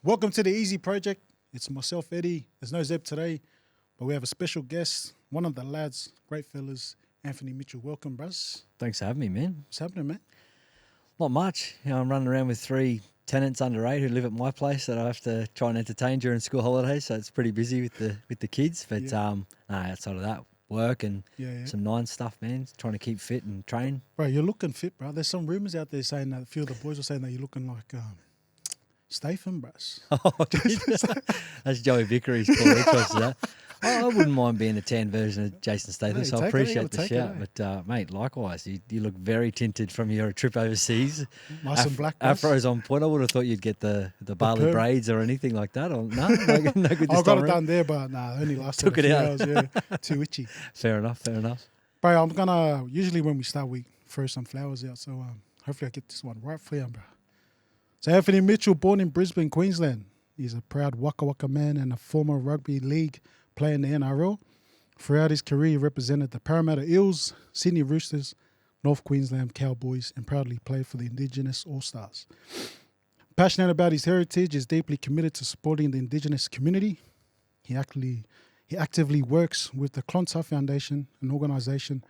Welcome to the Easy Project. It's myself, Eddie. There's no Zeb today, but we have a special guest, one of the lads, great fellas, Anthony Mitchell. Welcome, brus. Thanks for having me, man. What's happening, man? Not much. I'm running around with 3 tenants under 8 who live at my place that I have to try and entertain during school holidays, so it's pretty busy with the kids. But outside of that, work and some nine stuff, man. Trying to keep fit and train. Bro, you're looking fit, bro. There's some rumours out there saying that a few of the boys are saying that you're looking like Statham, brus. That's Joey Vickery's call. He tries to that. I wouldn't mind being a tan version of Jason Statham, so I appreciate the shout. But, mate, likewise, you look very tinted from your trip overseas. Nice and black. Afro's on point. I would have thought you'd get the Bali braids or anything like that. Or, no good this I got it done there, but only lasted Took a few it out. hours. Yeah, too itchy. Fair enough. Bro, I'm going to, usually when we start, we throw some flowers out, so hopefully I get this one right for you, bro. So Anthony Mitchell, born in Brisbane, Queensland. He's a proud Wakka Wakka man and a former rugby league player in the NRL. Throughout his career, he represented the Parramatta Eels, Sydney Roosters, North Queensland Cowboys, and proudly played for the Indigenous All Stars. Passionate about his heritage, is deeply committed to supporting the Indigenous community. He actively works with the Clontarf Foundation, an organisation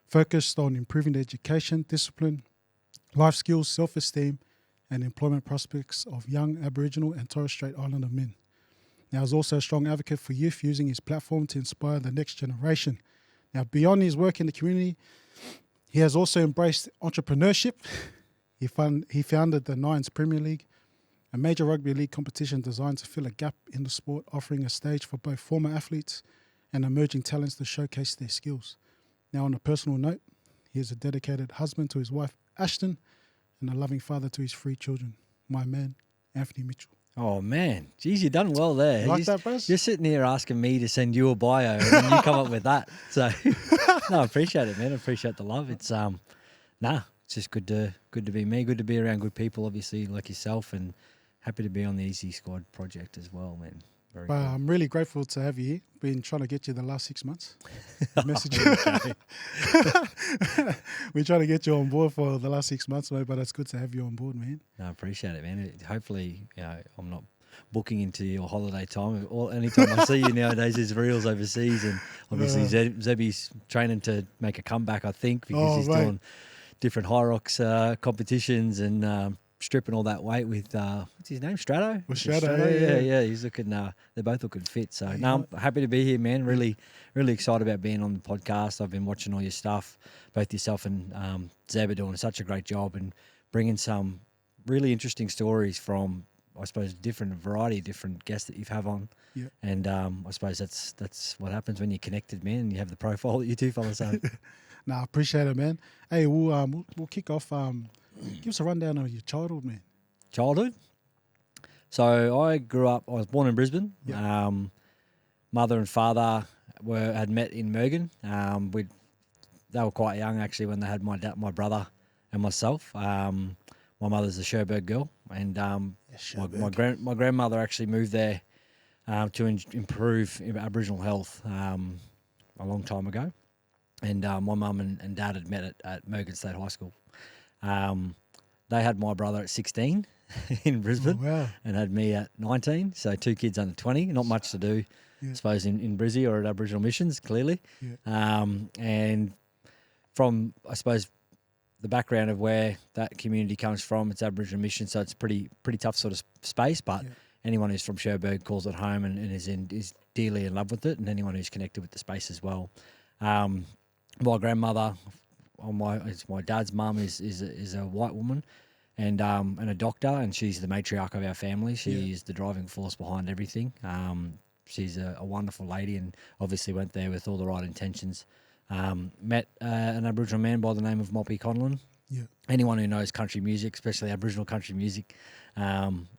focused on improving the education, discipline, life skills, self-esteem, and employment prospects of young Aboriginal and Torres Strait Islander men. Now, he's also a strong advocate for youth, using his platform to inspire the next generation. Now, beyond his work in the community, he has also embraced entrepreneurship. He founded the Nines Premier League, a major rugby league competition designed to fill a gap in the sport, offering a stage for both former athletes and emerging talents to showcase their skills. Now, on a personal note, he is a dedicated husband to his wife, Ashton, and a loving father to his 3 children. My man, Anthony Mitchell. Oh, man. Geez, you've done well there. You like that, bros? You're sitting here asking me to send you a bio and then you come up with that. So, no, I appreciate it, man. I appreciate the love. It's it's just good to be me, good to be around good people, obviously, like yourself, and happy to be on the Easy Squad project as well, man. Very cool. I'm really grateful to have you here. Been trying to get you the last 6 months. Message We're trying to get you on board for the last 6 months, mate, but it's good to have you on board, man. No, I appreciate it, man. Hopefully, I'm not booking into your holiday time. Anytime I see you nowadays, there's reels overseas, and obviously Zebby's training to make a comeback, I think, because he's doing different high rocks competitions and stripping all that weight with what's his name, Strato? Strato, yeah. He's looking. They're both looking fit. So I'm happy to be here, man. Really excited about being on the podcast. I've been watching all your stuff. Both yourself and Zeb are doing such a great job and bringing some really interesting stories from, I suppose, different variety of different guests that you've have on. Yeah. And I suppose that's what happens when you're connected, man, and you have the profile that you two fellas have. I appreciate it, man. Hey, we'll kick off. Give us a rundown of your childhood, man. Childhood? So I was born in Brisbane. Yep. Mother and father had met in Mergen. They were quite young, actually, when they had my brother and myself. My mother's a Cherbourg girl, and my grandmother actually moved there to improve Aboriginal health a long time ago. And my mum and dad had met at Mergen State High School. They had my brother at 16 in Brisbane and had me at 19. So 2 kids under 20, not much to do, I suppose, in Brizzy or at Aboriginal missions, clearly. Yeah. And from, I suppose, the background of where that community comes from, it's Aboriginal mission, so it's pretty tough sort of space, but anyone who's from Cherbourg calls it home and is dearly in love with it, and anyone who's connected with the space as well. My grandmother, it's my dad's mum, is a white woman and a doctor, and she's the matriarch of our family. She is the driving force behind everything. She's a wonderful lady, and obviously went there with all the right intentions. Met an Aboriginal man by the name of Moppy Conlon. Yeah. Anyone who knows country music, especially Aboriginal country music,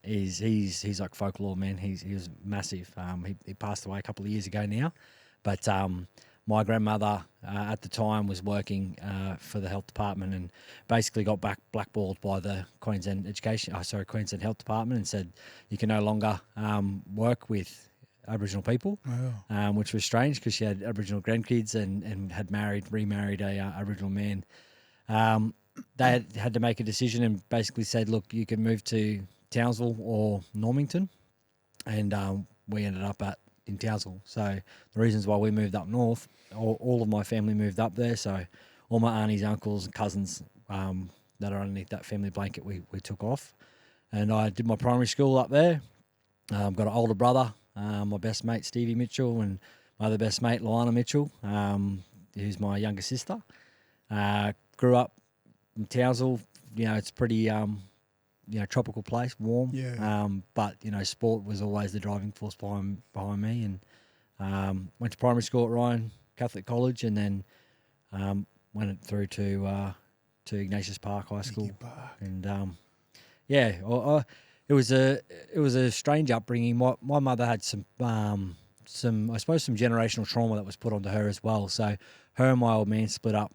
he's like folklore, man. He was massive. He passed away a couple of years ago now, but my grandmother at the time was working for the health department and basically got blackballed by the Queensland Health Department and said you can no longer work with Aboriginal people, which was strange because she had Aboriginal grandkids and had remarried a Aboriginal man. They had to make a decision and basically said, look, you can move to Townsville or Normington. and we ended up in Townsville. So the reasons why we moved up north, all of my family moved up there. So all my aunties, uncles, and cousins that are underneath that family blanket, we took off. And I did my primary school up there. Got an older brother, my best mate Stevie Mitchell, and my other best mate Lana Mitchell, who's my younger sister. Grew up in Townsville. It's pretty tropical place, warm. Yeah. But sport was always the driving force behind me. And went to primary school at Ryan Catholic College, and then went through to Ignatius Park High School. And it was a strange upbringing. My mother had some I suppose some generational trauma that was put onto her as well. So her and my old man split up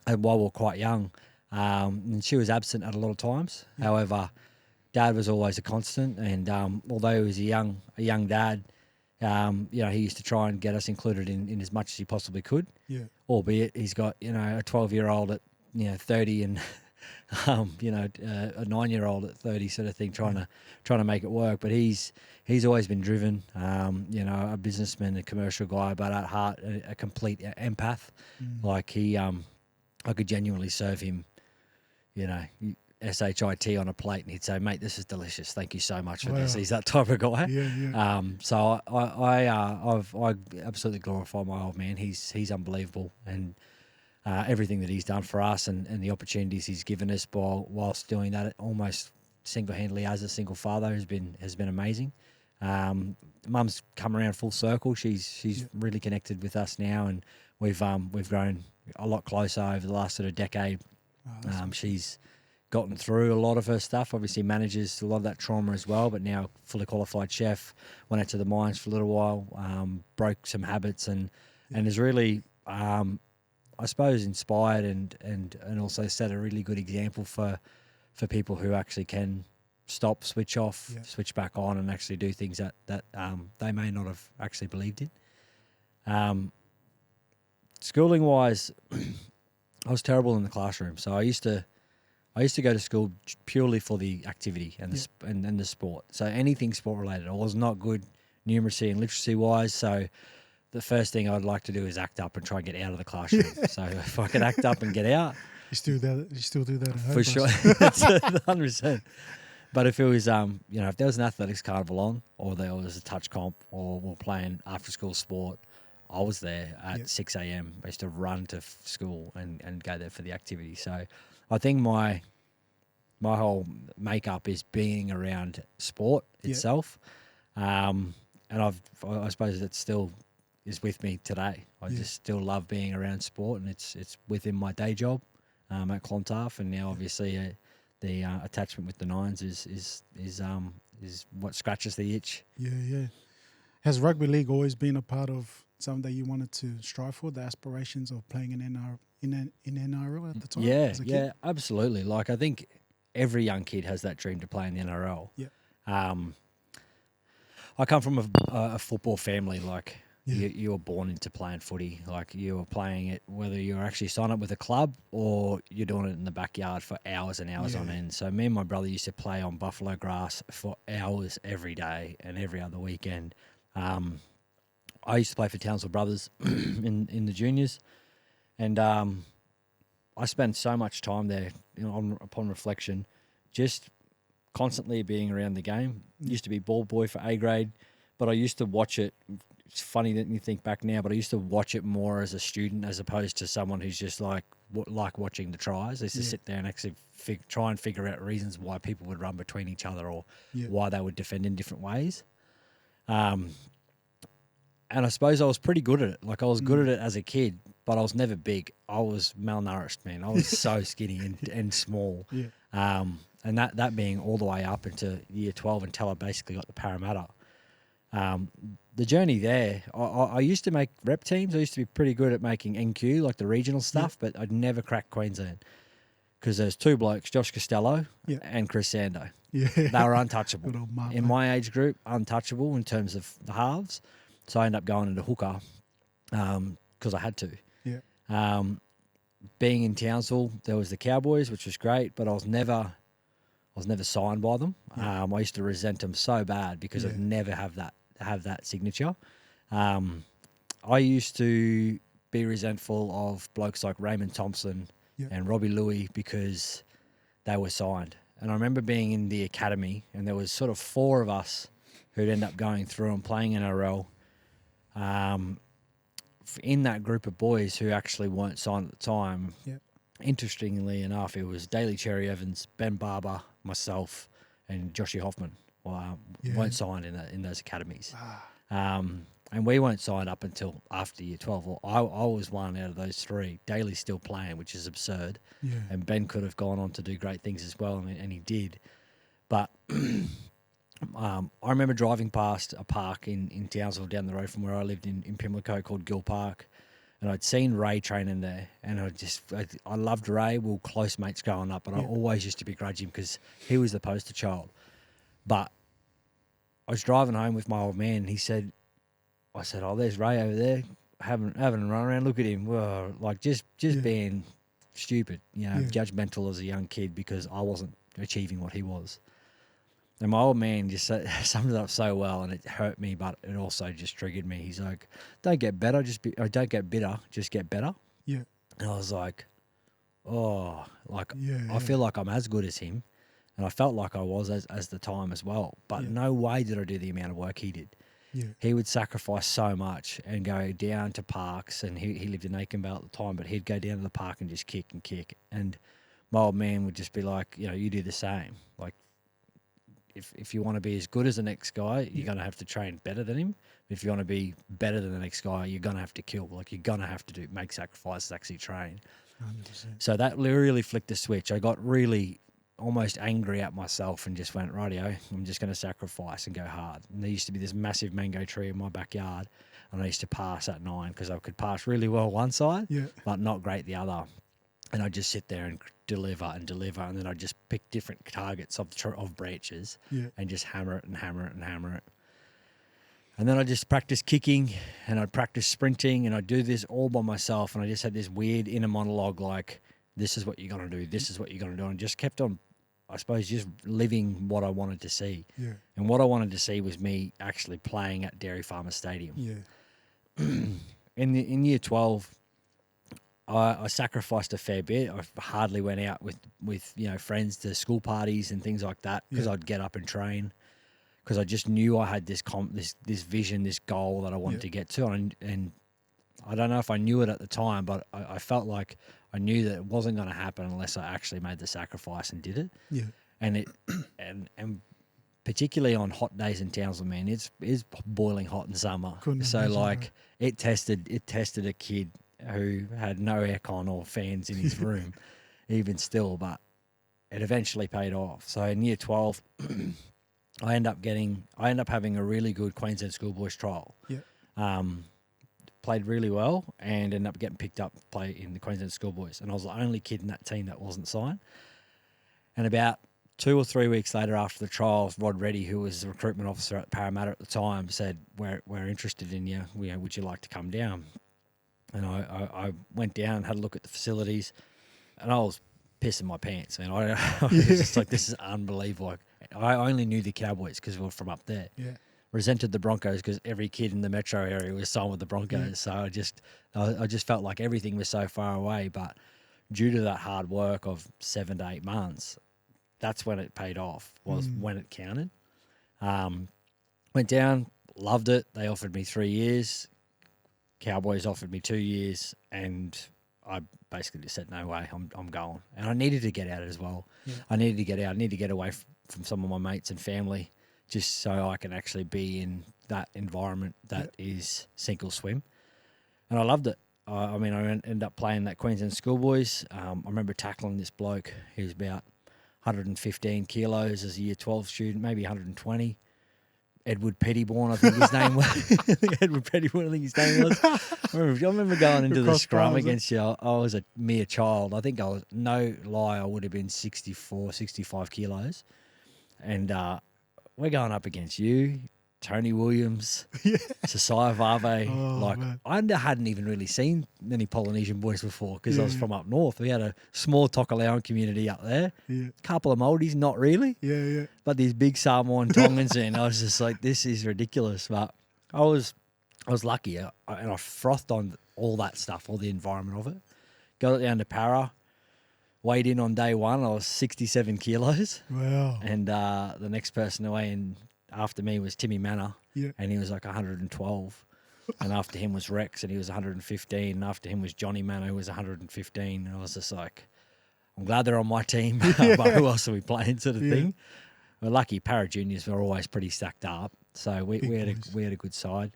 while we were quite young. And she was absent at a lot of times. Yeah. However, Dad was always a constant, and although he was a young dad, he used to try and get us included in as much as he possibly could. Yeah. Albeit he's got a 12-year-old at 30 and a 9-year-old at 30 sort of thing, trying to make it work. But he's always been driven, a businessman, a commercial guy, but at heart a complete empath. Like I could genuinely serve him, SHIT on a plate, and he'd say, "Mate, this is delicious. Thank you so much for this." He's that type of guy. Yeah. So I absolutely glorify my old man. He's unbelievable, and everything that he's done for us, and the opportunities he's given us whilst doing that almost single-handedly as a single father has been amazing. Mum's come around full circle. She's really connected with us now, and we've grown a lot closer over the last sort of decade. She's gotten through a lot of her stuff, obviously manages a lot of that trauma as well, but now fully qualified chef, went out to the mines for a little while, broke some habits, and is really, I suppose, inspired and also set a really good example for people who actually can stop, switch off, switch back on, and actually do things that they may not have actually believed in. Schooling wise, I was terrible in the classroom, so I used to go to school purely for the activity and the sport. So anything sport related. I was not good numeracy and literacy wise. So the first thing I'd like to do is act up and try and get out of the classroom. So if I could act up and get out, You still do that at home, for sure, that's 100%. But if it was, if there was an athletics carnival on, or there was a touch comp, or we're playing after school sport, I was there at 6 a.m. I used to run to school and go there for the activity. So I think my whole makeup is being around sport itself. And I suppose it still is with me today. I just still love being around sport, and it's within my day job at Clontarf, and now obviously the attachment with the Nines is what scratches the itch. Yeah. Has rugby league always been a part of something that you wanted to strive for, the aspirations of playing in NRL at the time? Yeah, absolutely. Like, I think every young kid has that dream to play in the NRL. Yeah. I come from a football family. Like, you were born into playing footy. Like, you were playing it whether you're actually signed up with a club or you're doing it in the backyard for hours and hours on end. So me and my brother used to play on buffalo grass for hours every day and every other weekend. I used to play for Townsville Brothers in the juniors, and I spent so much time there. Upon reflection, just constantly being around the game. Used to be ball boy for A grade, but I used to watch it. It's funny that you think back now, but I used to watch it more as a student as opposed to someone who's just like watching the tries. I used to sit there and actually try and figure out reasons why people would run between each other or why they would defend in different ways. And I suppose I was pretty good at it. Like, I was good at it as a kid, but I was never big. I was malnourished, man. I was so skinny and small. Yeah. And that being all the way up into year 12 until I basically got the Parramatta. The journey there, I used to make rep teams. I used to be pretty good at making NQ, like the regional stuff, but I'd never cracked Queensland because there's two blokes, Josh Costello and Chris Sando. Yeah. They were untouchable. In my age group, untouchable in terms of the halves. So I ended up going into hooker because I had to. Yeah. Being in Townsville, there was the Cowboys, which was great, but I was never was never signed by them. I used to resent them so bad because I'd never have that signature. I used to be resentful of blokes like Raymond Thompson and Robbie Louis because they were signed. And I remember being in the academy, and there was sort of 4 of us who'd end up going through and playing NRL. In that group of boys who actually weren't signed at the time, interestingly enough, it was Daly Cherry Evans, Ben Barber, myself, and Joshy Hoffman weren't signed in those academies. And we weren't signed up until after year 12. Well, I was one out of those 3. Daly's still playing, which is absurd. Yeah. And Ben could have gone on to do great things as well, and he did. But I remember driving past a park in Townsville down the road from where I lived in Pimlico called Gill Park. And I'd seen Ray training there, and I loved Ray. We were close mates growing up, but I always used to begrudge him because he was the poster child. But I was driving home with my old man, and I said, oh, there's Ray over there having a run around. Look at him. Whoa. Like just being stupid, judgmental as a young kid because I wasn't achieving what he was. And my old man just summed it up so well, and it hurt me, but it also just triggered me. He's like, don't get better, don't get bitter, just get better. Yeah. And I was like, I feel like I'm as good as him. And I felt like I was as the time as well. But no way did I do the amount of work he did. Yeah. He would sacrifice so much and go down to parks, and he lived in Aikenvale at the time, but he'd go down to the park and just kick and kick. And my old man would just be like, you do the same. Like, if you want to be as good as the next guy, you're going to have to train better than him. If you want to be better than the next guy, you're going to have to kill. Like, you're going to have to make sacrifices, actually train. 100%. So that really flicked the switch. I got really almost angry at myself and just went, rightio, I'm just going to sacrifice and go hard. And there used to be this massive mango tree in my backyard, and I used to pass at 9 because I could pass really well one side, but not great the other. And I'd just sit there and deliver, and then I'd just pick different targets of branches and just hammer it and hammer it and hammer it. And then I just practice kicking, and I'd practice sprinting, and I'd do this all by myself, and I just had this weird inner monologue like, this is what you're going to do, this is what you're going to do, and just kept on, I suppose, just living what I wanted to see. Yeah. And what I wanted to see was me actually playing at Dairy Farmers Stadium. Yeah. In year 12, I sacrificed a fair bit. I hardly went out with friends to school parties and things like that because I'd get up and train because I just knew I had this vision, this goal that I wanted to get to. And I don't know if I knew it at the time, but I felt like I knew that it wasn't going to happen unless I actually made the sacrifice and did it. Yeah. And and particularly on hot days in Townsville, man, it's boiling hot in summer. It tested a kid who had no aircon or fans in his room, even still, but it eventually paid off. So in year 12, I end up having a really good Queensland Schoolboys trial. Yeah. Played really well and ended up getting picked up to play in the Queensland Schoolboys. And I was the only kid in that team that wasn't signed. And about 2 or 3 weeks later after the trials, Rod Reddy, who was the recruitment officer at Parramatta at the time, said, we're interested in you. Would you like to come down? And I went down, had a look at the facilities, and I was pissing my pants. Man, I was just like, this is unbelievable. I only knew the Cowboys because we were from up there. Yeah. Resented the Broncos because every kid in the metro area was signed with the Broncos. Yeah. So I just felt like everything was so far away. But due to that hard work of 7 to 8 months, that's when it paid off, was when it counted. Went down, loved it. They offered me 3 years. Cowboys offered me 2 years, and I basically just said, no way, I'm going. And I needed to get out as well. Yeah. I needed to get out. I needed to get away from some of my mates and family just so I can actually be in that environment that is sink or swim. And I loved it. I ended up playing that Queensland Schoolboys. I remember tackling this bloke. He was about 115 kilos as a year 12 student, maybe 120. Edward Pettyborn, I think his name was. Edward Pettyborn, I think his name was. I remember going into the scrum against you. I was a mere child. I think no lie, I would have been 64, 65 kilos. And we're going up against you, Tony Williams, Yeah. Sasai Vave. Oh, like, man. I hadn't even really seen many Polynesian boys before because I was Yeah. from up north. We had a small Tokelauan community up there. Yeah. Couple of Maldives, not really. Yeah. But these big Samoan Tongans, and I was just like, this is ridiculous. But I was lucky, and I frothed on all that stuff, all the environment of it. Got it down to Para, weighed in on day one. I was 67 kilos, Wow. and the next person to weigh in after me was Timmy Manor, Yeah. and he was like 112. And after him was Rex, and he was 115. And after him was Johnny Manor, who was 115. And I was just like, I'm glad they're on my team, but who else are we playing, sort of thing. We're lucky. Para Juniors were always pretty stacked up, so we had a good side.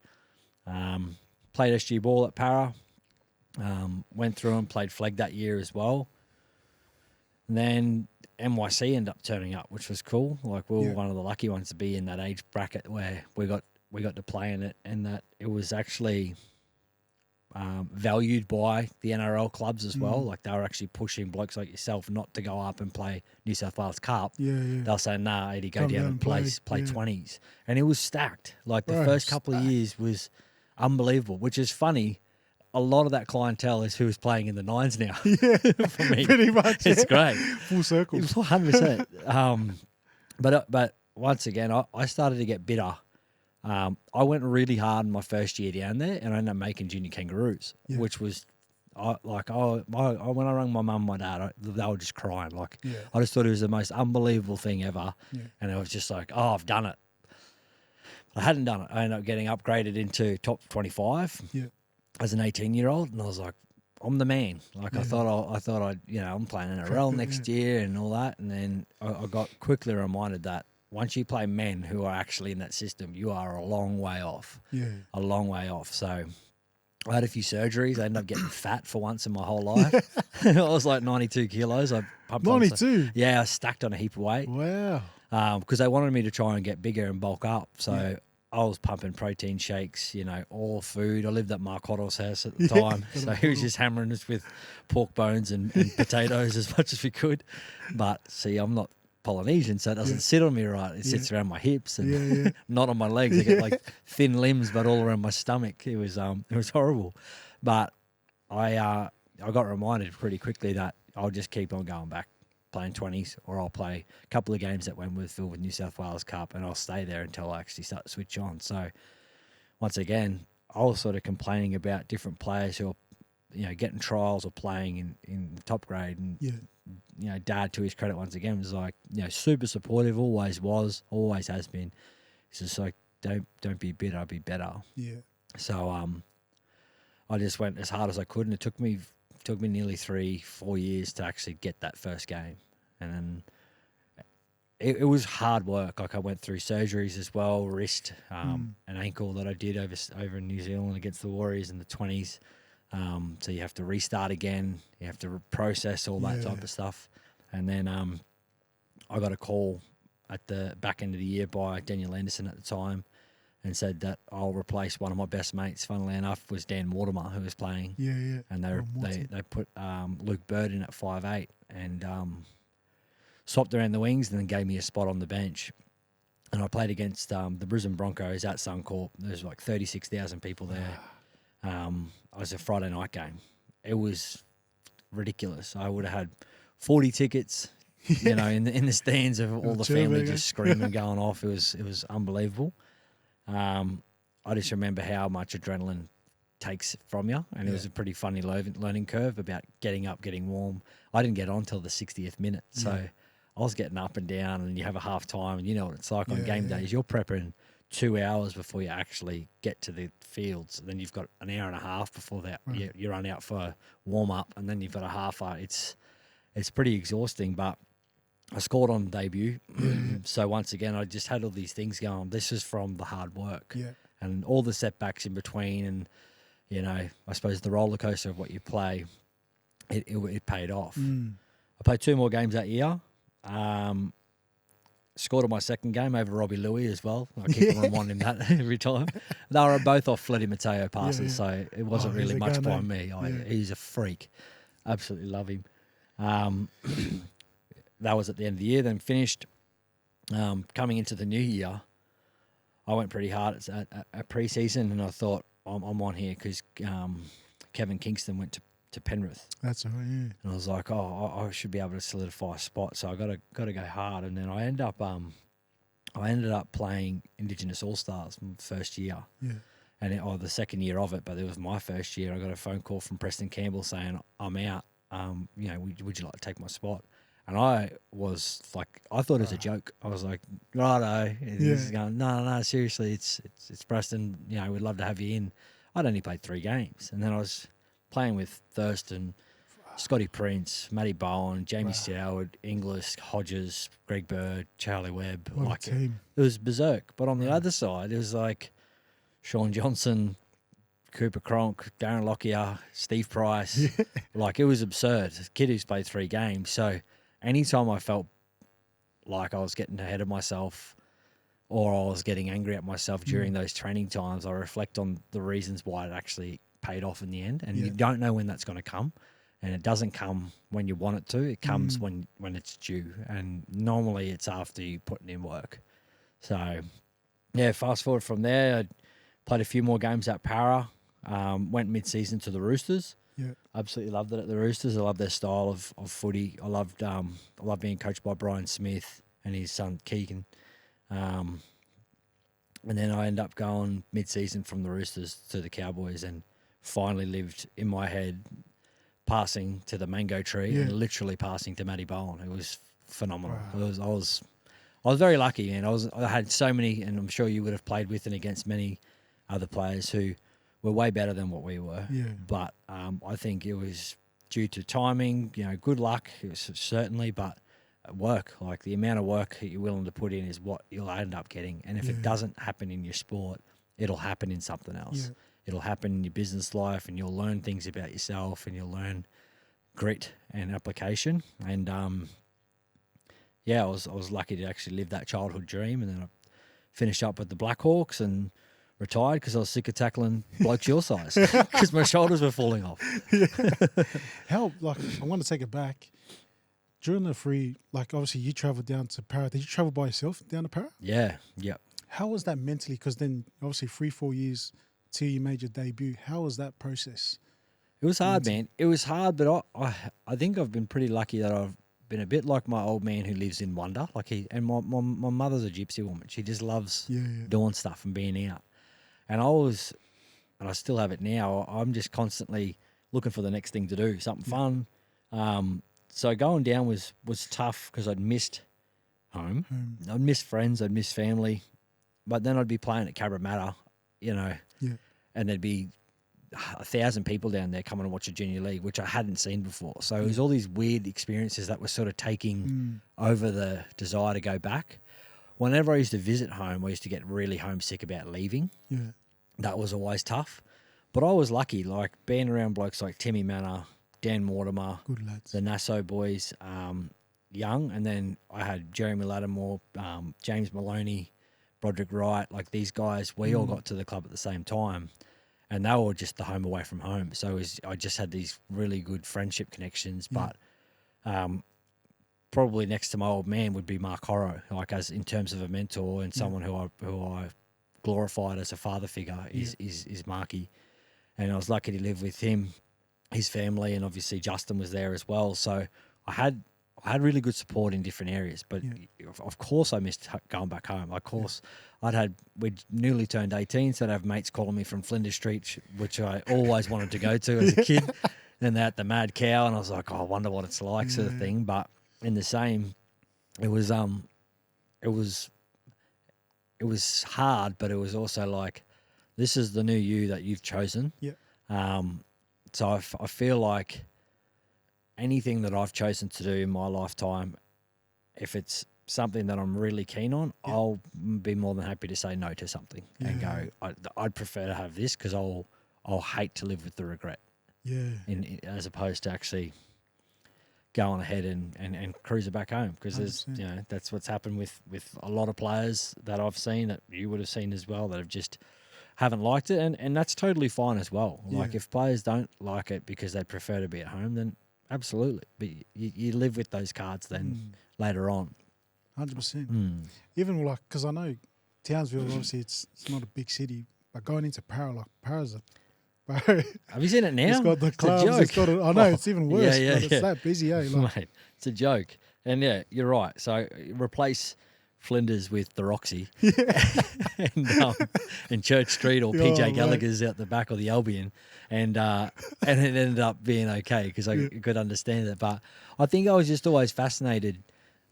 Played SG ball at Para. Went through and played flag that year as well. And then NYC ended up turning up, which was cool. Like, we were one of the lucky ones to be in that age bracket where we got to play in it, and that it was actually valued by the NRL clubs as well. Like, they were actually pushing blokes like yourself not to go up and play New South Wales Cup. Yeah. They'll say, nah, 80, go Come down down and and play play. 20s. And it was stacked. Like, the Bro, first couple of years was unbelievable, which is funny. A lot of that clientele is who is playing in the nines now. Yeah. For me. Pretty much. It's great. Full circle. 100%. But once again, I started to get bitter. I went really hard in my first year down there, and I ended up making junior kangaroos, which was when I rang my mum and my dad, they were just crying. Like, I just thought it was the most unbelievable thing ever, and it was just like, oh, I've done it. I hadn't done it. I ended up getting upgraded into top 25 as an 18-year-old, and I was like, I'm the man. Like, I thought I'm playing NRL next year and all that, and then I got quickly reminded that once you play men who are actually in that system, you are a long way off. Yeah. A long way off. So I had a few surgeries. I ended up getting fat for once in my whole life. I was like 92 kilos. I pumped 92? Yeah, I stacked on a heap of weight. Wow. Because they wanted me to try and get bigger and bulk up. So I was pumping protein shakes, all food. I lived at Mark Hoddle's house at the time. So he was just hammering us with pork bones and potatoes as much as we could. But see, I'm not Polynesian, so it doesn't sit on me right. It sits around my hips and not on my legs. I get like thin limbs, but all around my stomach. It was horrible. But I got reminded pretty quickly that I'll just keep on going back, playing 20s, or I'll play a couple of games at Wentworthville with New South Wales Cup, and I'll stay there until I actually start to switch on. So once again, I was sort of complaining about different players who are, getting trials or playing in the top grade, and Dad, to his credit, once again, was like, super supportive, always was, always has been. He's just like, don't be bitter, be better. Yeah. So I just went as hard as I could, and it took me nearly 3-4 years to actually get that first game. And then it was hard work. Like, I went through surgeries as well, wrist, an ankle that I did over in New Zealand against the Warriors in the 20s. So you have to restart again. You have to process all that type of stuff. And then I got a call at the back end of the year by Daniel Anderson at the time, and said that I'll replace one of my best mates. Funnily enough, was Dan Mortimer, who was playing. Yeah. And they put Luke Bird in at 5'8", and swapped around the wings, and then gave me a spot on the bench. And I played against the Brisbane Broncos at Suncorp. There's like 36,000 people there. It was a Friday night game. It was ridiculous. I would have had 40 tickets, in the stands of all the family just screaming, going off. It was unbelievable. I just remember how much adrenaline takes from you, and it was a pretty funny learning curve about getting up, getting warm. I didn't get on till the 60th minute, so I was getting up and down, and you have a half time, and you know what it's like on game days. You're prepping 2 hours before you actually get to the fields. And then you've got an hour and a half before that. You run out for warm up, and then you've got a half hour. It's pretty exhausting, but I scored on debut. So once again, I just had all these things going. This is from the hard work and all the setbacks in between. And, I suppose the roller coaster of what you play, it paid off. I played 2 more games that year. Scored on my second game over Robbie Louie as well. I keep reminding him that every time. They were both off Fletty Mateo passes, so it wasn't really much by me. He's a freak. Absolutely love him. That was at the end of the year. Then finished. Coming into the new year, I went pretty hard at pre-season, and I thought I'm on here because Kevin Kingston went to Penrith. That's all right, yeah. And I was like, I should be able to solidify a spot, so I got to go hard. And then I ended up playing Indigenous All Stars my first year. Yeah. And the second year of it, but it was my first year. I got a phone call from Preston Campbell saying, I'm out. Would you like to take my spot? And I was like, I thought it was a joke. I was like, righto. And he's going, no, seriously, it's Preston. We'd love to have you in. I'd only played 3 games. And then I was playing with Thurston, Scotty Prince, Matty Bowen, Jamie Stoward, Inglis, Hodges, Greg Bird, Charlie Webb. What like a team. It was berserk. But on the other side, it was like Sean Johnson, Cooper Cronk, Darren Lockyer, Steve Price. Yeah. Like, it was absurd. A kid who's played 3 games. So anytime I felt like I was getting ahead of myself or I was getting angry at myself during those training times, I reflect on the reasons why it actually paid off in the end. And you don't know when that's going to come. And it doesn't come when you want it to. It comes when it's due. And normally it's after you putting in work. So, yeah, fast forward from there, I played a few more games at Para. Went mid-season to the Roosters. Yeah. Absolutely loved it at the Roosters. I love their style of footy. I loved being coached by Brian Smith and his son Keegan. And then I ended up going mid-season from the Roosters to the Cowboys and finally lived in my head passing to the mango tree and literally passing to Matty Bowen. It was phenomenal. Wow. I was very lucky, man. I had so many, and I'm sure you would have played with and against many other players who were way better than what we were. Yeah. But I think it was due to timing, good luck, certainly, but work. Like, the amount of work that you're willing to put in is what you'll end up getting. And if it doesn't happen in your sport, it'll happen in something else. Yeah. It'll happen in your business life, and you'll learn things about yourself, and you'll learn grit and application. And I was lucky to actually live that childhood dream. And then I finished up with the Blackhawks and retired because I was sick of tackling blokes your size because my shoulders were falling off. I want to take it back. During the free, obviously you traveled down to Para. Did you travel by yourself down to Para? Yeah. How was that mentally? Because then obviously 3-4 years till you made your debut. How was that process? It was hard, man. It was hard, but I think I've been pretty lucky that I've been a bit like my old man who lives in Wonder. And my mother's a gypsy woman. She just loves doing stuff and being out. And I still have it now, I'm just constantly looking for the next thing to do, something fun. So going down was tough because I'd missed home. I'd missed friends, I'd missed family. But then I'd be playing at Parramatta, and there'd be 1,000 people down there coming to watch a junior league, which I hadn't seen before. So it was all these weird experiences that were sort of taking over the desire to go back. Whenever I used to visit home, I used to get really homesick about leaving. Yeah. That was always tough. But I was lucky, like being around blokes like Timmy Manor, Dan Mortimer, Good lads. the Nassau boys, young. And then I had Jeremy Lattimore, James Maloney, Broderick Wright, like these guys, we all got to the club at the same time. And they were just the home away from home. So I just had these really good friendship connections. But probably next to my old man would be Mark Horrow, like as in terms of a mentor and someone who I glorified as a father figure is Marky. And I was lucky to live with him, his family, and obviously Justin was there as well. So I had really good support in different areas, but of course I missed going back home. Of course, we'd newly turned 18, so I'd have mates calling me from Flinders Street, which I always wanted to go to as a kid. Then they had the Mad Cow, and I was like, I wonder what it's like, sort of thing. But in the same, it was hard, but it was also like, this is the new you that you've chosen. Yeah. So I feel like anything that I've chosen to do in my lifetime, if it's something that I'm really keen on, I'll be more than happy to say no to something and go, I'd prefer to have this because I'll hate to live with the regret. Yeah. As opposed to actually going ahead and cruise it back home, because there's that's what's happened with a lot of players that I've seen, that you would have seen as well, that have just haven't liked it, and that's totally fine as well. Like if players don't like it because they prefer to be at home, then absolutely, but you live with those cards then later on. 100%. Even because I know Townsville, obviously, it's not a big city, but going into Para, like Para's a bro. Have you seen it now? It's got the It's a clubs. joke. It's got. I know it's even worse. Yeah, but it's yeah. that busy, eh? Like, Mate, it's a joke. And yeah, you're right. So replace Flinders with the Roxy and Church Street or PJ mate. Gallagher's out the back or the Albion, and it ended up being okay because I could understand it. But I think I was just always fascinated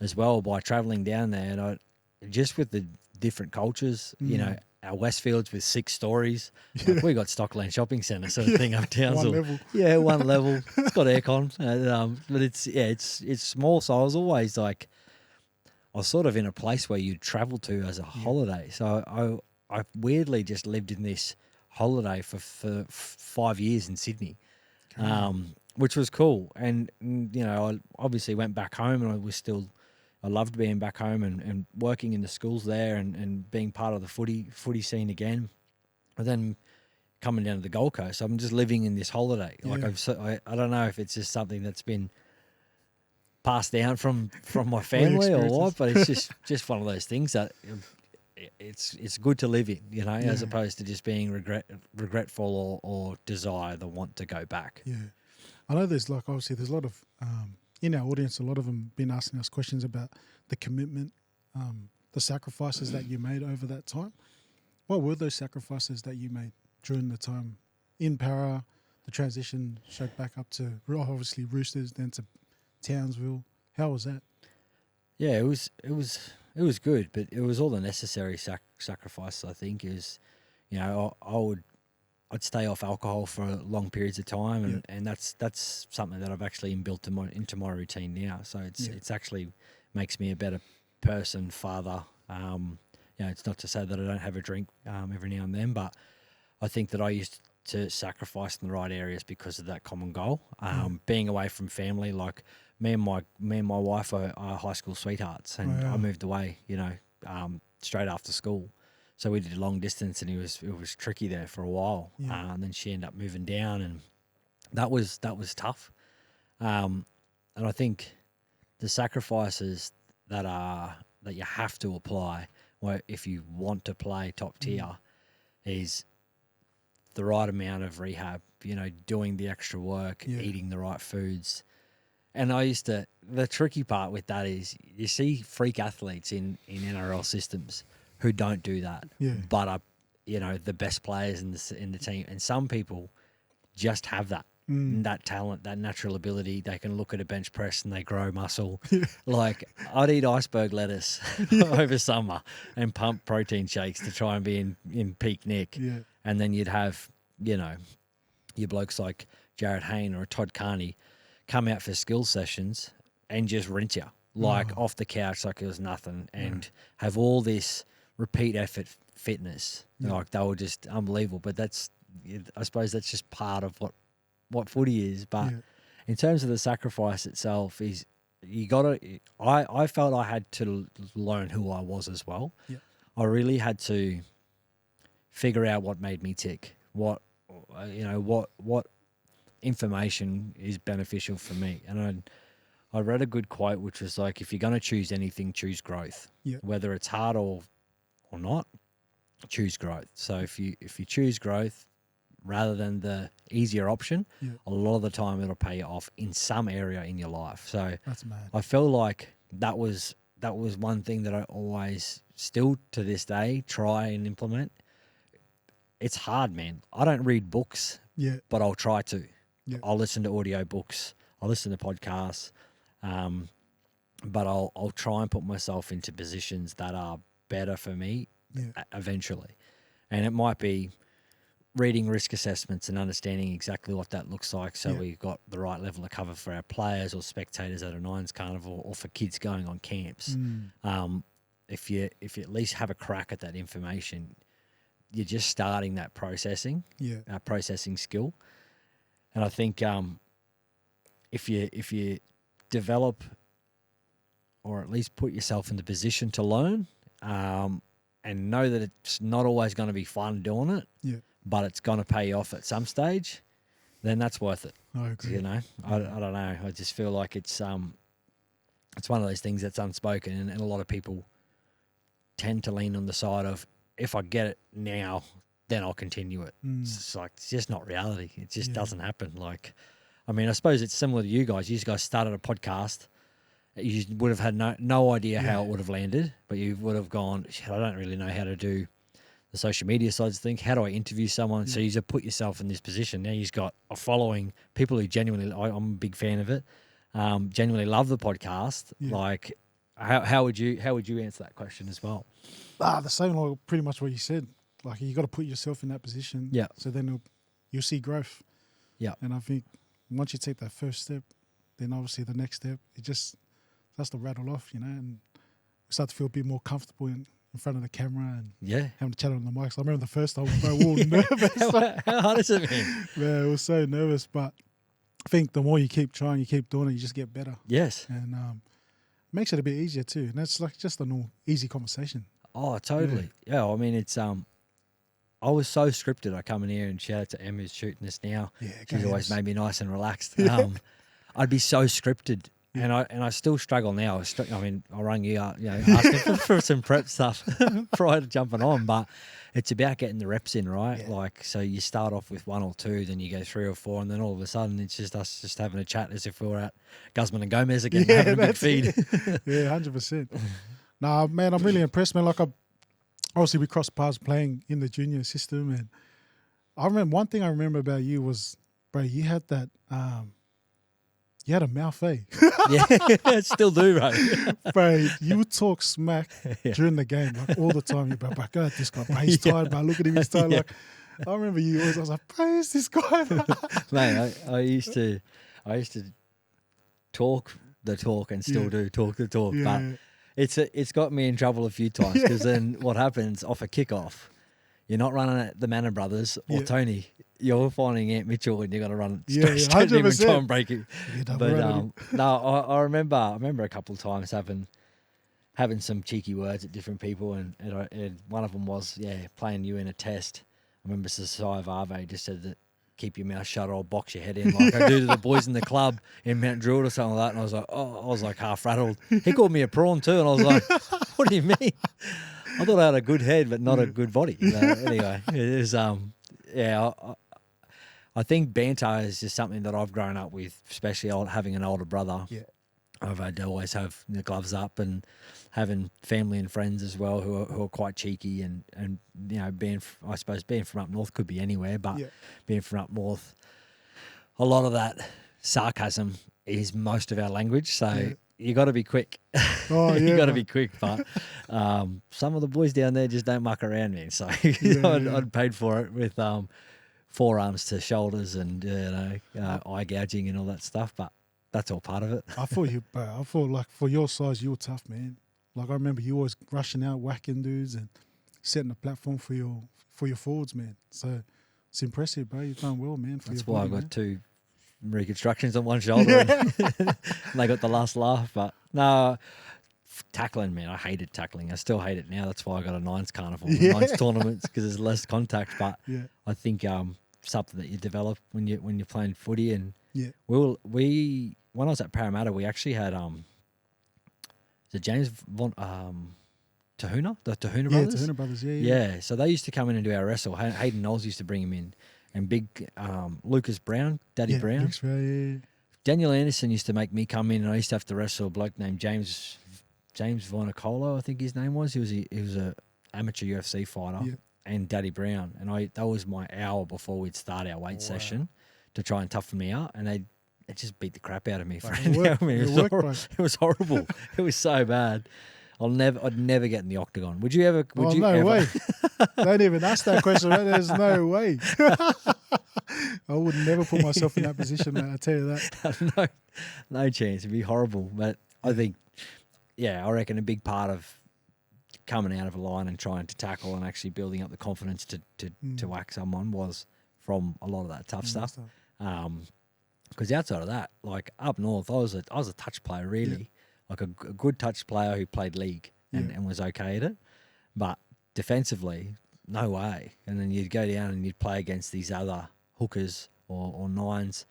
as well by travelling down there, and just with the different cultures, you know, our Westfields with 6 stories. Like we got Stockland Shopping Centre sort of thing up Townsville. One level. Yeah, one level. It's got aircon, but it's small. So I was always like, I was sort of in a place where you'd travel to as a holiday. So I weirdly just lived in this holiday for 5 years in Sydney, which was cool. And you know, I obviously went back home, and I loved being back home and working in the schools there and being part of the footy scene again. And then coming down to the Gold Coast, I'm just living in this holiday. Yeah. Like I don't know if it's just something that's been passed down from my family or what, but it's just one of those things that it's good to live in, you know, as opposed to just being regretful or desire the want to go back. Yeah, I know there's like obviously there's a lot of in our audience, a lot of them been asking us questions about the commitment, the sacrifices that you made over that time. What were those sacrifices that you made during the time in Para, the transition straight back up to obviously Roosters, then to Townsville? How was that? Yeah, it was good, but it was all the necessary sacrifice. I think is, you know, I'd stay off alcohol for long periods of time, and that's something that I've actually inbuilt into my routine now. So it's actually makes me a better person, father. You know, it's not to say that I don't have a drink every now and then, but I think that I used to sacrifice in the right areas because of that common goal. Being away from family, like me and my wife are high school sweethearts, and I moved away, you know, straight after school. So we did long distance, and it was tricky there for a while. And then she ended up moving down, and that was tough. And I think the sacrifices that you have to apply, where if you want to play top tier, is the right amount of rehab. You know, doing the extra work, eating the right foods. And the tricky part with that is you see freak athletes in NRL systems who don't do that, but are, you know, the best players in the team. And some people just have that talent, that natural ability. They can look at a bench press and they grow muscle. Like I'd eat iceberg lettuce over summer and pump protein shakes to try and be in peak nick. And then you'd have, you know, your blokes like Jared Hayne or Todd Carney come out for skill sessions and just rinse you like off the couch like it was nothing, and have all this repeat effort fitness. Like they were just unbelievable. But I suppose that's just part of what footy is. But in terms of the sacrifice itself, is I felt I had to learn who I was as well. I really had to figure out what made me tick, what information is beneficial for me. And I read a good quote, which was like, if you're going to choose anything, choose growth. Whether it's hard or not, choose growth. So if you choose growth rather than the easier option, a lot of the time it'll pay you off in some area in your life. So That's mad. I feel like that was one thing that I always, still to this day, try and implement. It's hard, man. I don't read books, but I'll try to. I'll listen to audio books. I'll listen to podcasts. But I'll try and put myself into positions that are better for me eventually. And it might be reading risk assessments and understanding exactly what that looks like, so we've got the right level of cover for our players or spectators at a Nines Carnival, or for kids going on camps. If you at least have a crack at that information, you're just starting that processing skill. And I think if you develop, or at least put yourself in the position to learn, and know that it's not always going to be fun doing it, but it's going to pay you off at some stage, then that's worth it. I agree. You know, I don't know. I just feel like it's one of those things that's unspoken, and a lot of people tend to lean on the side of if I get it now, then I'll continue it. It's like it's just not reality. It just doesn't happen. Like, I mean, I suppose it's similar to you guys. You guys started a podcast. You would have had no idea how it would have landed, but you would have gone, "Shit, I don't really know how to do the social media sides of things. How do I interview someone?" So you just put yourself in this position. Now you've got a following, people who genuinely, I'm a big fan of it, genuinely love the podcast. Like, how would you answer that question as well? The same, like pretty much what you said. Like, you got to put yourself in that position. Yeah. So then you'll see growth. Yeah. And I think once you take that first step, then obviously the next step, it just starts to rattle off, you know, and we start to feel a bit more comfortable in front of the camera and having to chat on the mics. I remember the first time we were all nervous. How hard is it, man? Yeah, it was so nervous, but I think the more you keep trying, you keep doing it, you just get better. Yes. And it makes it a bit easier too. And that's like just a normal, easy conversation. Oh, totally. Yeah, I mean, it's I was so scripted. I come in here and shout out to Em who's shooting this now. Yeah, she's always made me nice and relaxed. I'd be so scripted, and I still struggle now. I mean, I rang you up, you know, asking for some prep stuff prior to jumping on, but it's about getting the reps in, right? Yeah. Like, so you start off with 1 or 2, then you go 3 or 4, and then all of a sudden it's just us just having a chat as if we were at Guzman and Gomez again, having a big feed. Yeah, 100%. Nah, man, I'm really impressed, man. Like, obviously we crossed paths playing in the junior system, and I remember one thing I remember about you was, bro, you had that, you had a mouth, eh? Yeah, still do, bro. Bro, you would talk smack during the game, like all the time. You'd be like, "God, this guy, bro, he's tired, bro. Look at him, he's tired." Like, I remember you always. I was like, "Bro, who's this guy?" Mate, I used to talk the talk and still do talk the talk, but it's got me in trouble a few times because then what happens off a kickoff, you're not running at the Manor Brothers or Tony. You're finding Ant Mitchell and you got to run straight to him and try and break it. But no, I remember a couple of times having some cheeky words at different people, and one of them was playing you in a test. I remember Sasai Vave just said that keep your mouth shut or I'll box your head in like I do to the boys in the club in Mount Druitt or something like that. And I was like half rattled. He called me a prawn too, and I was like, what do you mean? I thought I had a good head, but not a good body. Anyway, it is I think banter is just something that I've grown up with, especially having an older brother. Yeah, I've had to always have the gloves up and having family and friends as well who are quite cheeky and you know, being from up north could be anywhere, but being from up north, a lot of that sarcasm is most of our language. So you got to be quick. You got to be quick. But some of the boys down there just don't muck around, man. So I'd paid for it with forearms to shoulders and eye gouging and all that stuff. But that's all part of it. I thought like for your size, you were tough, man. Like I remember you always rushing out, whacking dudes, and setting a platform for your forwards, man. So it's impressive, bro. You've done well, man. That's why I got 2 reconstructions on one shoulder and they got the last laugh. But no, tackling, man, I hated tackling. I still hate it now. That's why I got a nines carnival, nines tournaments, because there's less contact. But I think something that you develop when you're playing footy. And we when I was at Parramatta, we actually had the James Von Tahuna, the Tahuna brothers. Yeah, Tahuna brothers. Yeah. So they used to come in and do our wrestle. Hayden Knowles used to bring him in. And big Lucas Brown, Daddy Brown. Daniel Anderson used to make me come in, and I used to have to wrestle a bloke named James Vonacolo, I think his name was. He was a amateur UFC fighter, and Daddy Brown. And that was my hour before we'd start our weight session to try and toughen me out. And they just beat the crap out of me for an hour. I mean, it was horrible. It was so bad. I'd never get in the octagon. Would you ever? No way. Don't even ask that question. Right? There's no way. I would never put myself in that position, man. I tell you that. No chance. It'd be horrible. But I think, I reckon a big part of coming out of a line and trying to tackle and actually building up the confidence to whack someone was from a lot of that tough stuff. Because outside of that, like up north, I was a touch player really. Like a good touch player who played league and was okay at it. But defensively, no way. And then you'd go down and you'd play against these other hookers or nines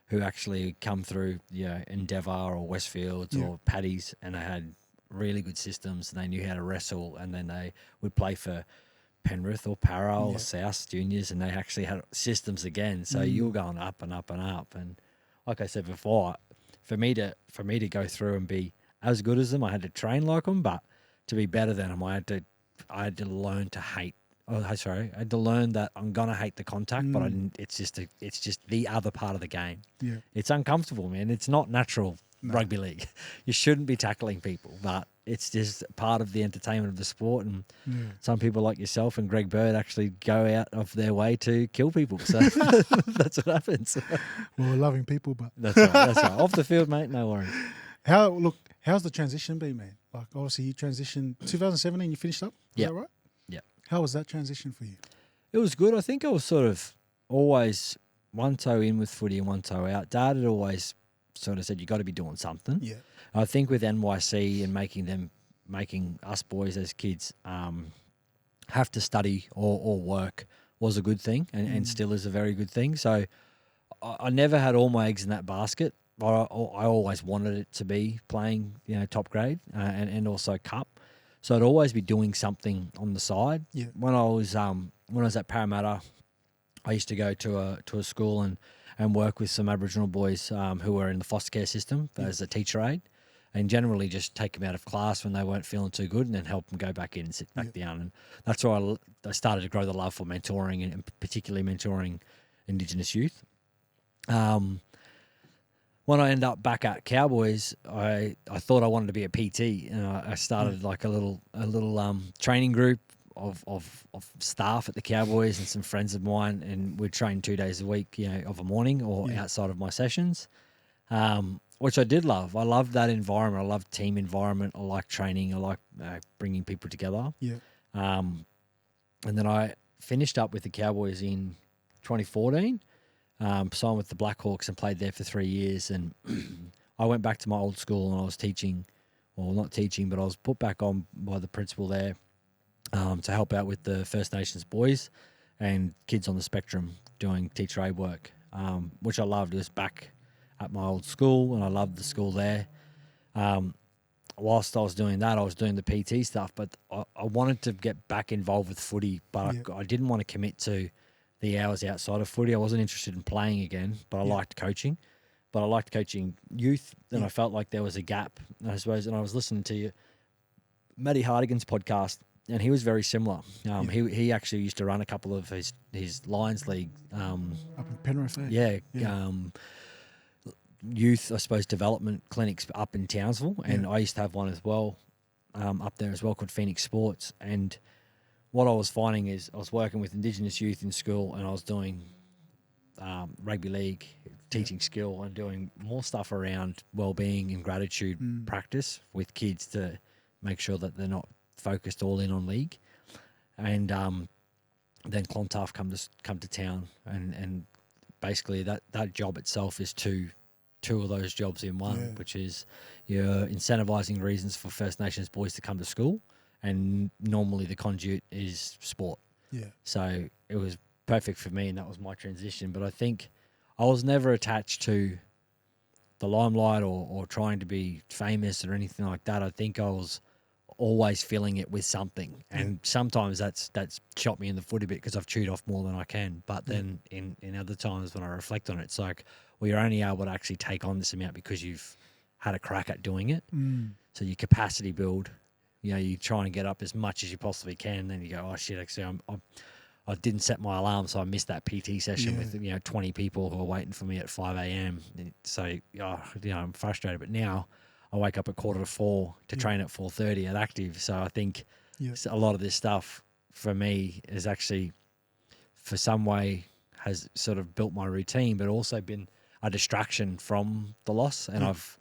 who actually come through, Endeavour or Westfields or Paddies, and they had really good systems. They knew how to wrestle, and then they would play for Penrith or Para or South Juniors, and they actually had systems again. So you're going up and up and up. And like I said before, for me to go through and be as good as them, I had to train like them. But to be better than them, I had to learn to hate. Oh, sorry, I had to learn that I'm gonna hate the contact, but it's just the other part of the game. Yeah. It's uncomfortable, man. It's not natural. Rugby league. You shouldn't be tackling people, but it's just part of the entertainment of the sport. And some people like yourself and Greg Bird actually go out of their way to kill people. So that's what happens. Well, we're loving people, but That's right. That's right. Off the field, mate, no worries. How's the transition been, man? Like, obviously, you transitioned 2017. You finished up. Is that right? Yeah. How was that transition for you? It was good. I think I was sort of always one toe in with footy and one toe out. Dad had always sort of said, you got to be doing something. Yeah. I think with NYC and making us boys as kids have to study or work was a good thing, and still is a very good thing. So I never had all my eggs in that basket. I always wanted it to be playing, top grade and also cup. So I'd always be doing something on the side. Yeah. When I was at Parramatta, I used to go to a school and work with some Aboriginal boys who were in the foster care system as a teacher aide, and generally just take them out of class when they weren't feeling too good and then help them go back in and sit back down. And that's where I started to grow the love for mentoring, and particularly mentoring Indigenous youth. When I ended up back at Cowboys, I thought I wanted to be a PT, and I started like a little training group of staff at the Cowboys and some friends of mine, and we'd train 2 days a week, of a morning or outside of my sessions, which I did love. I loved that environment. I loved team environment. I like training. I like bringing people together. Yeah. And then I finished up with the Cowboys in 2014. Signed with the Blackhawks and played there for 3 years. And I went back to my old school and I was teaching, well, not teaching, but I was put back on by the principal there to help out with the First Nations boys and kids on the spectrum doing teacher aid work, which I loved. It was back at my old school and I loved the school there. Whilst I was doing that, I was doing the PT stuff, but I wanted to get back involved with footy, but I didn't want to commit to the hours outside of footy. I wasn't interested in playing again, but I liked coaching. But I liked coaching youth, and I felt like there was a gap, I suppose. And I was listening to Matty Hardigan's podcast, and he was very similar. He actually used to run a couple of his Lions League. Up in Penrith, youth, I suppose, development clinics up in Townsville, and I used to have one as well, up there as well, called Phoenix Sports. And what I was finding is I was working with Indigenous youth in school, and I was doing rugby league, teaching skill, and doing more stuff around well-being and gratitude practice with kids to make sure that they're not focused all in on league. And then Clontarf come to town, and basically that job itself is two of those jobs in one, which is you're incentivizing reasons for First Nations boys to come to school, and normally the conduit is sport. Yeah. So it was perfect for me, and that was my transition. But I think I was never attached to the limelight or trying to be famous or anything like that. I think I was always filling it with something, and sometimes that's shot me in the foot a bit because I've chewed off more than I can. But then in other times when I reflect on it, it's like, well, you're only able to actually take on this amount because you've had a crack at doing it. So your capacity build, you try and get up as much as you possibly can. Then you go, oh shit, actually I didn't set my alarm, so I missed that PT session with 20 people who are waiting for me at 5 a.m. So I'm frustrated. But now I wake up at 3:45 to train at 4:30 at Active. So I think a lot of this stuff for me is actually, for some way, has sort of built my routine, but also been a distraction from the loss. And I've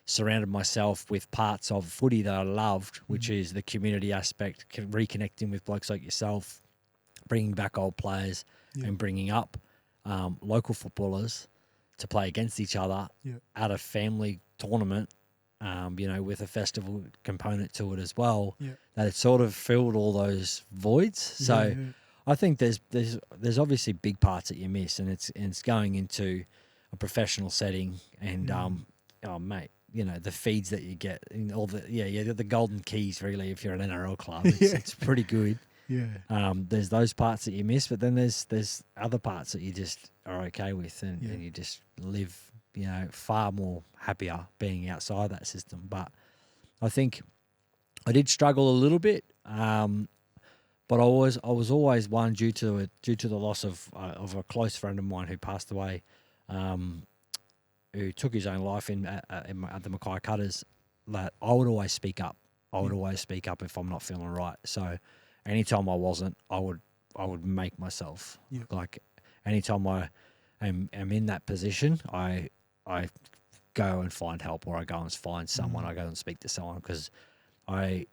surrounded myself with parts of footy that I loved, which is the community aspect, reconnecting with blokes like yourself, bringing back old players and bringing up local footballers to play against each other at a family tournament, with a festival component to it as well, that it sort of filled all those voids. So I think there's obviously big parts that you miss, and it's going into a professional setting, and oh mate, the feeds that you get, and all you get the golden keys really if you're an NRL club. It's pretty good. Yeah. There's those parts that you miss, but then there's other parts that you just are okay with, and you just live, far more happier being outside that system. But I think I did struggle a little bit, but I was always one due to the loss of a close friend of mine who passed away, who took his own life at the Mackay Cutters. That I would always speak up. I would always speak up if I'm not feeling right. So anytime I wasn't, I would make myself like. Anytime I am in that position, I go and find help, or I go and find someone. I go and speak to someone, because I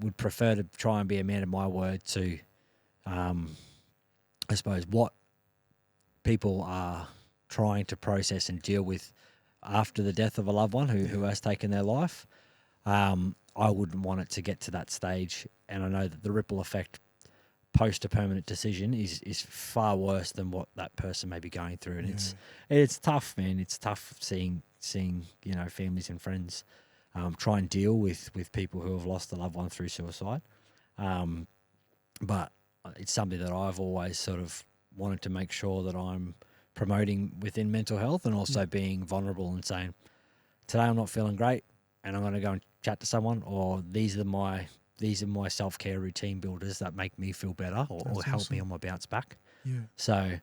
would prefer to try and be a man of my word to, I suppose, what people are trying to process and deal with after the death of a loved one who has taken their life. I wouldn't want it to get to that stage, and I know that the ripple effect post a permanent decision is far worse than what that person may be going through, and it's tough, man. It's tough seeing families and friends try and deal with people who have lost a loved one through suicide. But it's something that I've always sort of wanted to make sure that I'm promoting within mental health, and also being vulnerable and saying, today I'm not feeling great and I'm going to go and chat to someone, or these are my self-care routine builders that make me feel better, or help me on my bounce back. Yeah. So,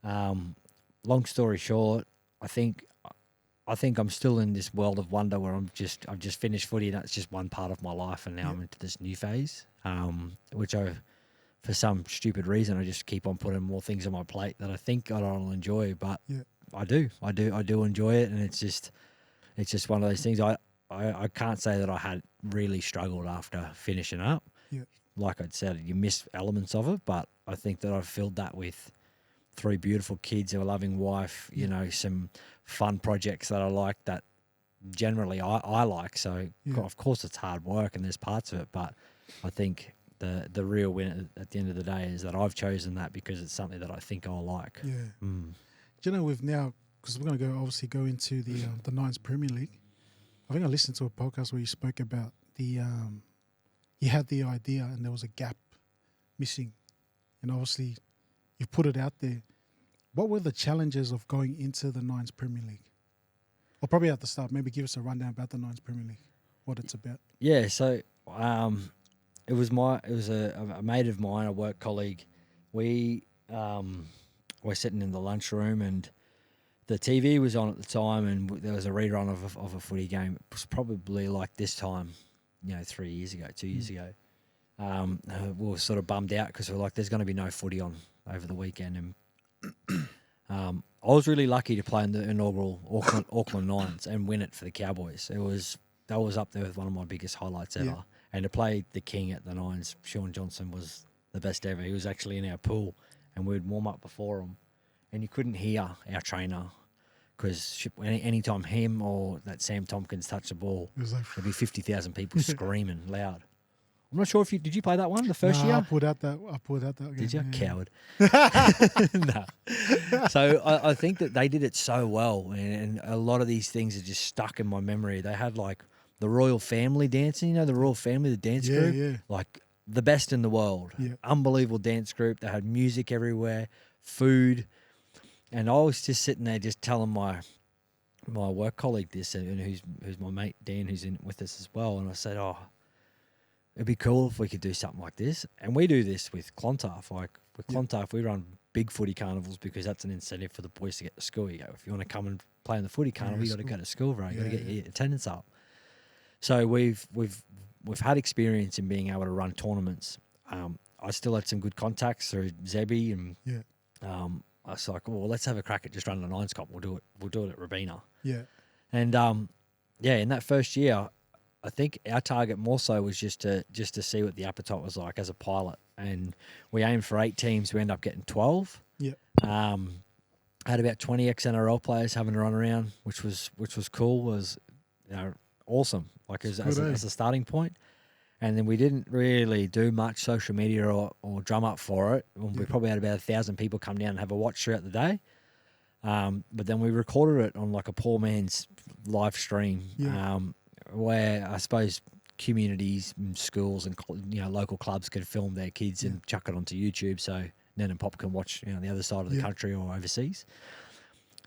long story short, I think I'm still in this world of wonder where I've just finished footy, and that's just one part of my life, and now I'm into this new phase, which for some stupid reason, I just keep on putting more things on my plate that I think I don't enjoy, but I do enjoy it, and it's just one of those things. I can't say that I had really struggled after finishing up. Yeah. Like I'd said, you miss elements of it, but I think that I've filled that with 3 beautiful kids, a loving wife, some fun projects that I like, that generally I like. So of course it's hard work and there's parts of it, but I think the real win at the end of the day is that I've chosen that because it's something that I think I'll like. Yeah. Do you know, we've now, because we're going to obviously go into the Nines Premier League. I think I listened to a podcast where you spoke about you had the idea and there was a gap missing, and obviously you put it out there. What were the challenges of going into the Nines Premier League? Or probably at the start, maybe give us a rundown about the Nines Premier League, what it's about. Yeah, so it was a mate of mine, a work colleague. We were sitting in the lunchroom, and the TV was on at the time, and there was a rerun of a footy game. It was probably like this time, 3 years ago, 2 years ago. We were sort of bummed out because we were like, there's going to be no footy on over the weekend. And I was really lucky to play in the inaugural Auckland Nines and win it for the Cowboys. That was up there with one of my biggest highlights ever. Yeah. And to play the king at the Nines, Sean Johnson, was the best ever. He was actually in our pool, and we'd warm up before him. And you couldn't hear our trainer, because anytime him or that Sam Tompkins touched the ball, there'd be 50,000 people screaming loud. I'm not sure if did you play that one the first year? I pulled out that game. Did you? Yeah. Coward. No. So I think that they did it so well, and a lot of these things are just stuck in my memory. They had like the Royal Family dancing, the Royal Family, the dance group. Yeah. Like the best in the world. Yeah. Unbelievable dance group. They had music everywhere, food. And I was just sitting there just telling my work colleague this, and who's my mate Dan, who's in with us as well. And I said, it'd be cool if we could do something like this. And we do this with Clontarf. Like with Clontarf, we run big footy carnivals because that's an incentive for the boys to get to school. You go, if you want to come and play in the footy carnival, you got to go to school, right? You got to get your attendance up. So we've had experience in being able to run tournaments. I still had some good contacts through Zebby, and I was like, well, let's have a crack at just running a Nines comp. We'll do it at Robina. Yeah. And in that first year, I think our target more so was just to see what the appetite was like as a pilot. And we aimed for 8 teams. We ended up getting 12. Yeah. Had about 20 ex-NRL players having a run around, which was cool. Was awesome. Like as a starting point. And then we didn't really do much social media or drum up for it. We probably had about 1,000 people come down and have a watch throughout the day. But then we recorded it on like a poor man's live stream, where I suppose communities and schools and local clubs could film their kids and chuck it onto YouTube, so Nan and Pop can watch on the other side of the country or overseas.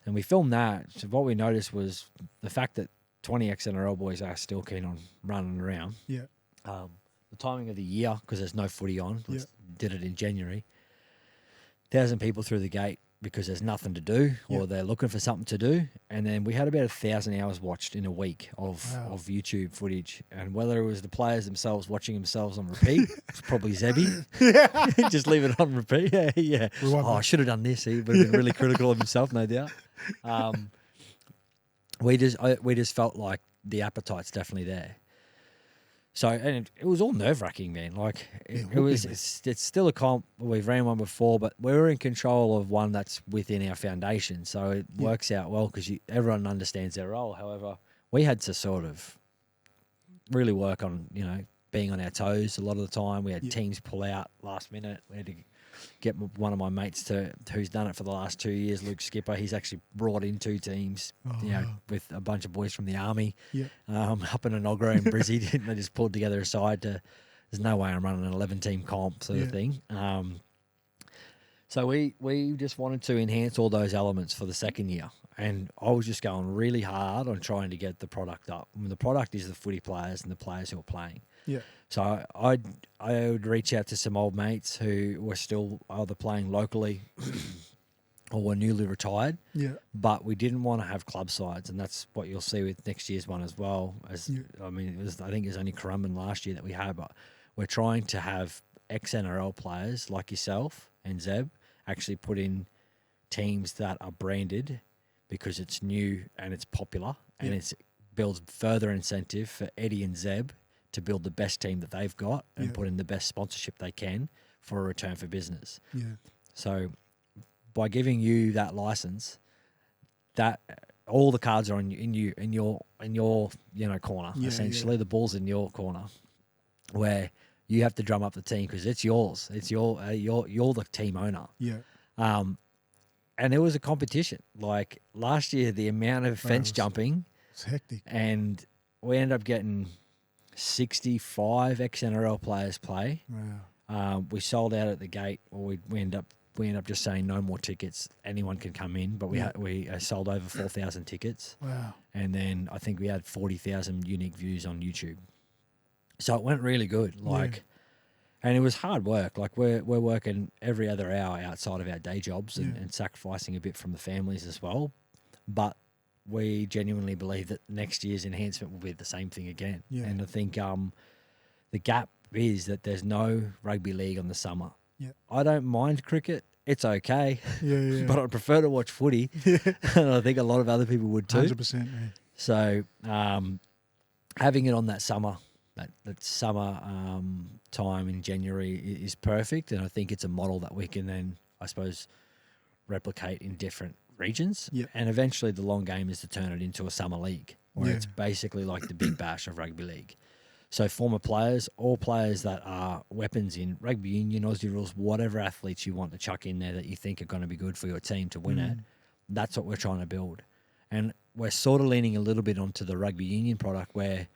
And we filmed that. So what we noticed was the fact that 20 ex-NRL boys are still keen on running around. Yeah. The timing of the year, because there's no footy on, did it in January. 1,000 people through the gate because there's nothing to do or they're looking for something to do. And then we had about 1,000 hours watched in a week of YouTube footage. And whether it was the players themselves watching themselves on repeat, it's probably Zebby. Just leave it on repeat. Yeah. Oh, I should have done this. He would have been really critical of himself, no doubt. We just felt like the appetite's definitely there. So, and it was all nerve-wracking, man. Like, it's still a comp. We've ran one before, but we're in control of one that's within our foundation. So it works out well because everyone understands their role. However, we had to sort of really work on, being on our toes a lot of the time. We had teams pull out last minute. We had to get one of my mates who's done it for the last 2 years, Luke Skipper. He's actually brought in 2 teams, with a bunch of boys from the army, up in Enoggera and Brizzy. They just pulled together a side there's no way I'm running an 11-team comp sort of thing. So we just wanted to enhance all those elements for the second year. And I was just going really hard on trying to get the product up. I mean, the product is the footy players and the players who are playing. Yeah. So I would reach out to some old mates who were still either playing locally or were newly retired. Yeah. But we didn't want to have club sides, and that's what you'll see with next year's one as well. I think it was only Currumbin last year that we had, but we're trying to have ex-NRL players like yourself and Zeb actually put in teams that are branded because it's new and it's popular, and it builds further incentive for Eddie and Zeb to build the best team that they've got and put in the best sponsorship they can for a return for business. Yeah. So by giving you that license, that all the cards are in your corner. Essentially, the ball's in your corner, where you have to drum up the team because it's yours. It's you're the team owner. Yeah. And it was a competition. Like last year, the amount of fence jumping, it's hectic, and we ended up getting 65 ex-NRL players play. Wow. We sold out at the gate, or we end up just saying no more tickets. Anyone can come in, but we sold over 4,000 tickets. Wow. And then I think we had 40,000 unique views on YouTube. So it went really good. And it was hard work. Like we're working every other hour outside of our day jobs and sacrificing a bit from the families as well. But we genuinely believe that next year's enhancement will be the same thing again. Yeah. And I think the gap is that there's no rugby league on the summer. Yeah. I don't mind cricket. It's okay. Yeah. But I'd prefer to watch footy. Yeah. And I think a lot of other people would too. 100%. Man. So having it on that summer, that summer time in January is perfect. And I think it's a model that we can then, I suppose, replicate in different regions. Yep. And eventually the long game is to turn it into a summer league where it's basically like the Big Bash of rugby league. So former players, all players that are weapons in rugby union, Aussie rules, whatever athletes you want to chuck in there that you think are going to be good for your team to win it, that's what we're trying to build. And we're sort of leaning a little bit onto the rugby union product where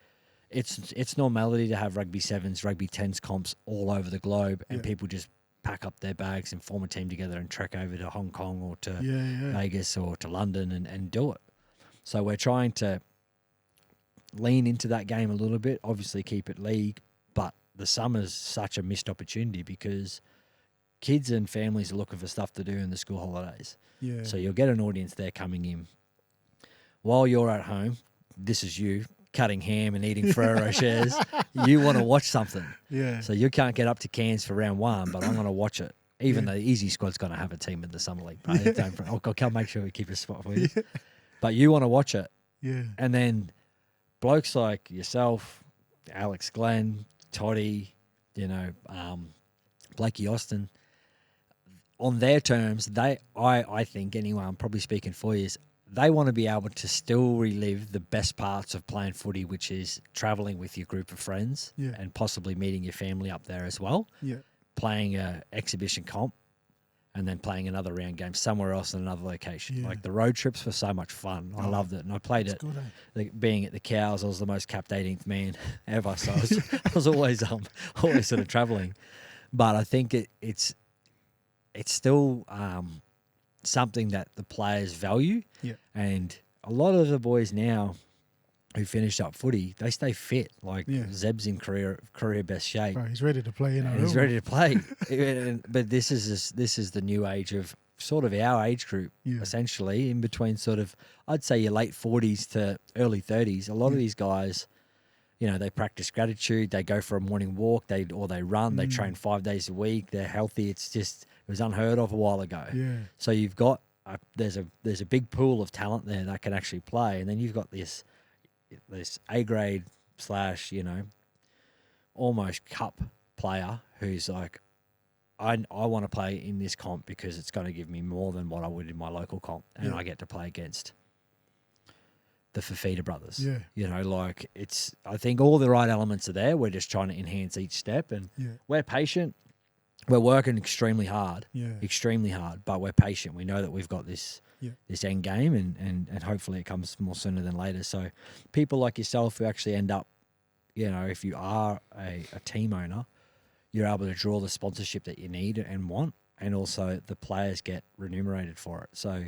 it's normality to have rugby sevens, rugby tens comps all over the globe, and people just pack up their bags and form a team together and trek over to Hong Kong or to Vegas or to London and do it. So we're trying to lean into that game a little bit, obviously keep it league, but the summer's such a missed opportunity because kids and families are looking for stuff to do in the school holidays. Yeah. So you'll get an audience there coming in. While you're at home, this is you cutting ham and eating Ferrero Rochers. You want to watch something. Yeah. So you can't get up to Cairns for round one, but I'm going to watch it. Even though the Easy Squad's going to have a team in the Summer League. I'll come make sure we keep a spot for you. Yeah. But you want to watch it. Yeah. And then blokes like yourself, Alex Glenn, Toddy, Blakey Austin, on their terms, I think anyway, I'm probably speaking for you, they want to be able to still relive the best parts of playing footy, which is travelling with your group of friends and possibly meeting your family up there as well, playing a exhibition comp and then playing another round game somewhere else in another location. Yeah. Like the road trips were so much fun. I loved it, and I played it. Good, Like, being at the Cows, I was the most capped 18th man ever, so I was always sort of travelling. But I think it's still something that the players value, and a lot of the boys now who finished up footy, they stay fit. Like Zeb's in career best shape. Bro, he's ready to play. He's ready to play. But this is the new age of sort of our age group, essentially, in between sort of, I'd say, your late 40s to early 30s. A lot of these guys, you know, they practice gratitude. They go for a morning walk. They run. They train 5 days a week. They're healthy. It was unheard of a while ago. Yeah. So you've got there's a big pool of talent there that can actually play, and then you've got this A grade / you know, almost cup player who's like, I want to play in this comp because it's going to give me more than what I would in my local comp, and I get to play against the Fafita brothers. Yeah. You know, like, I think all the right elements are there. We're just trying to enhance each step, and we're patient. We're working extremely hard, but we're patient. We know that we've got this end game, and hopefully it comes more sooner than later. So people like yourself who actually end up, you know, if you are a team owner, you're able to draw the sponsorship that you need and want, and also the players get remunerated for it. So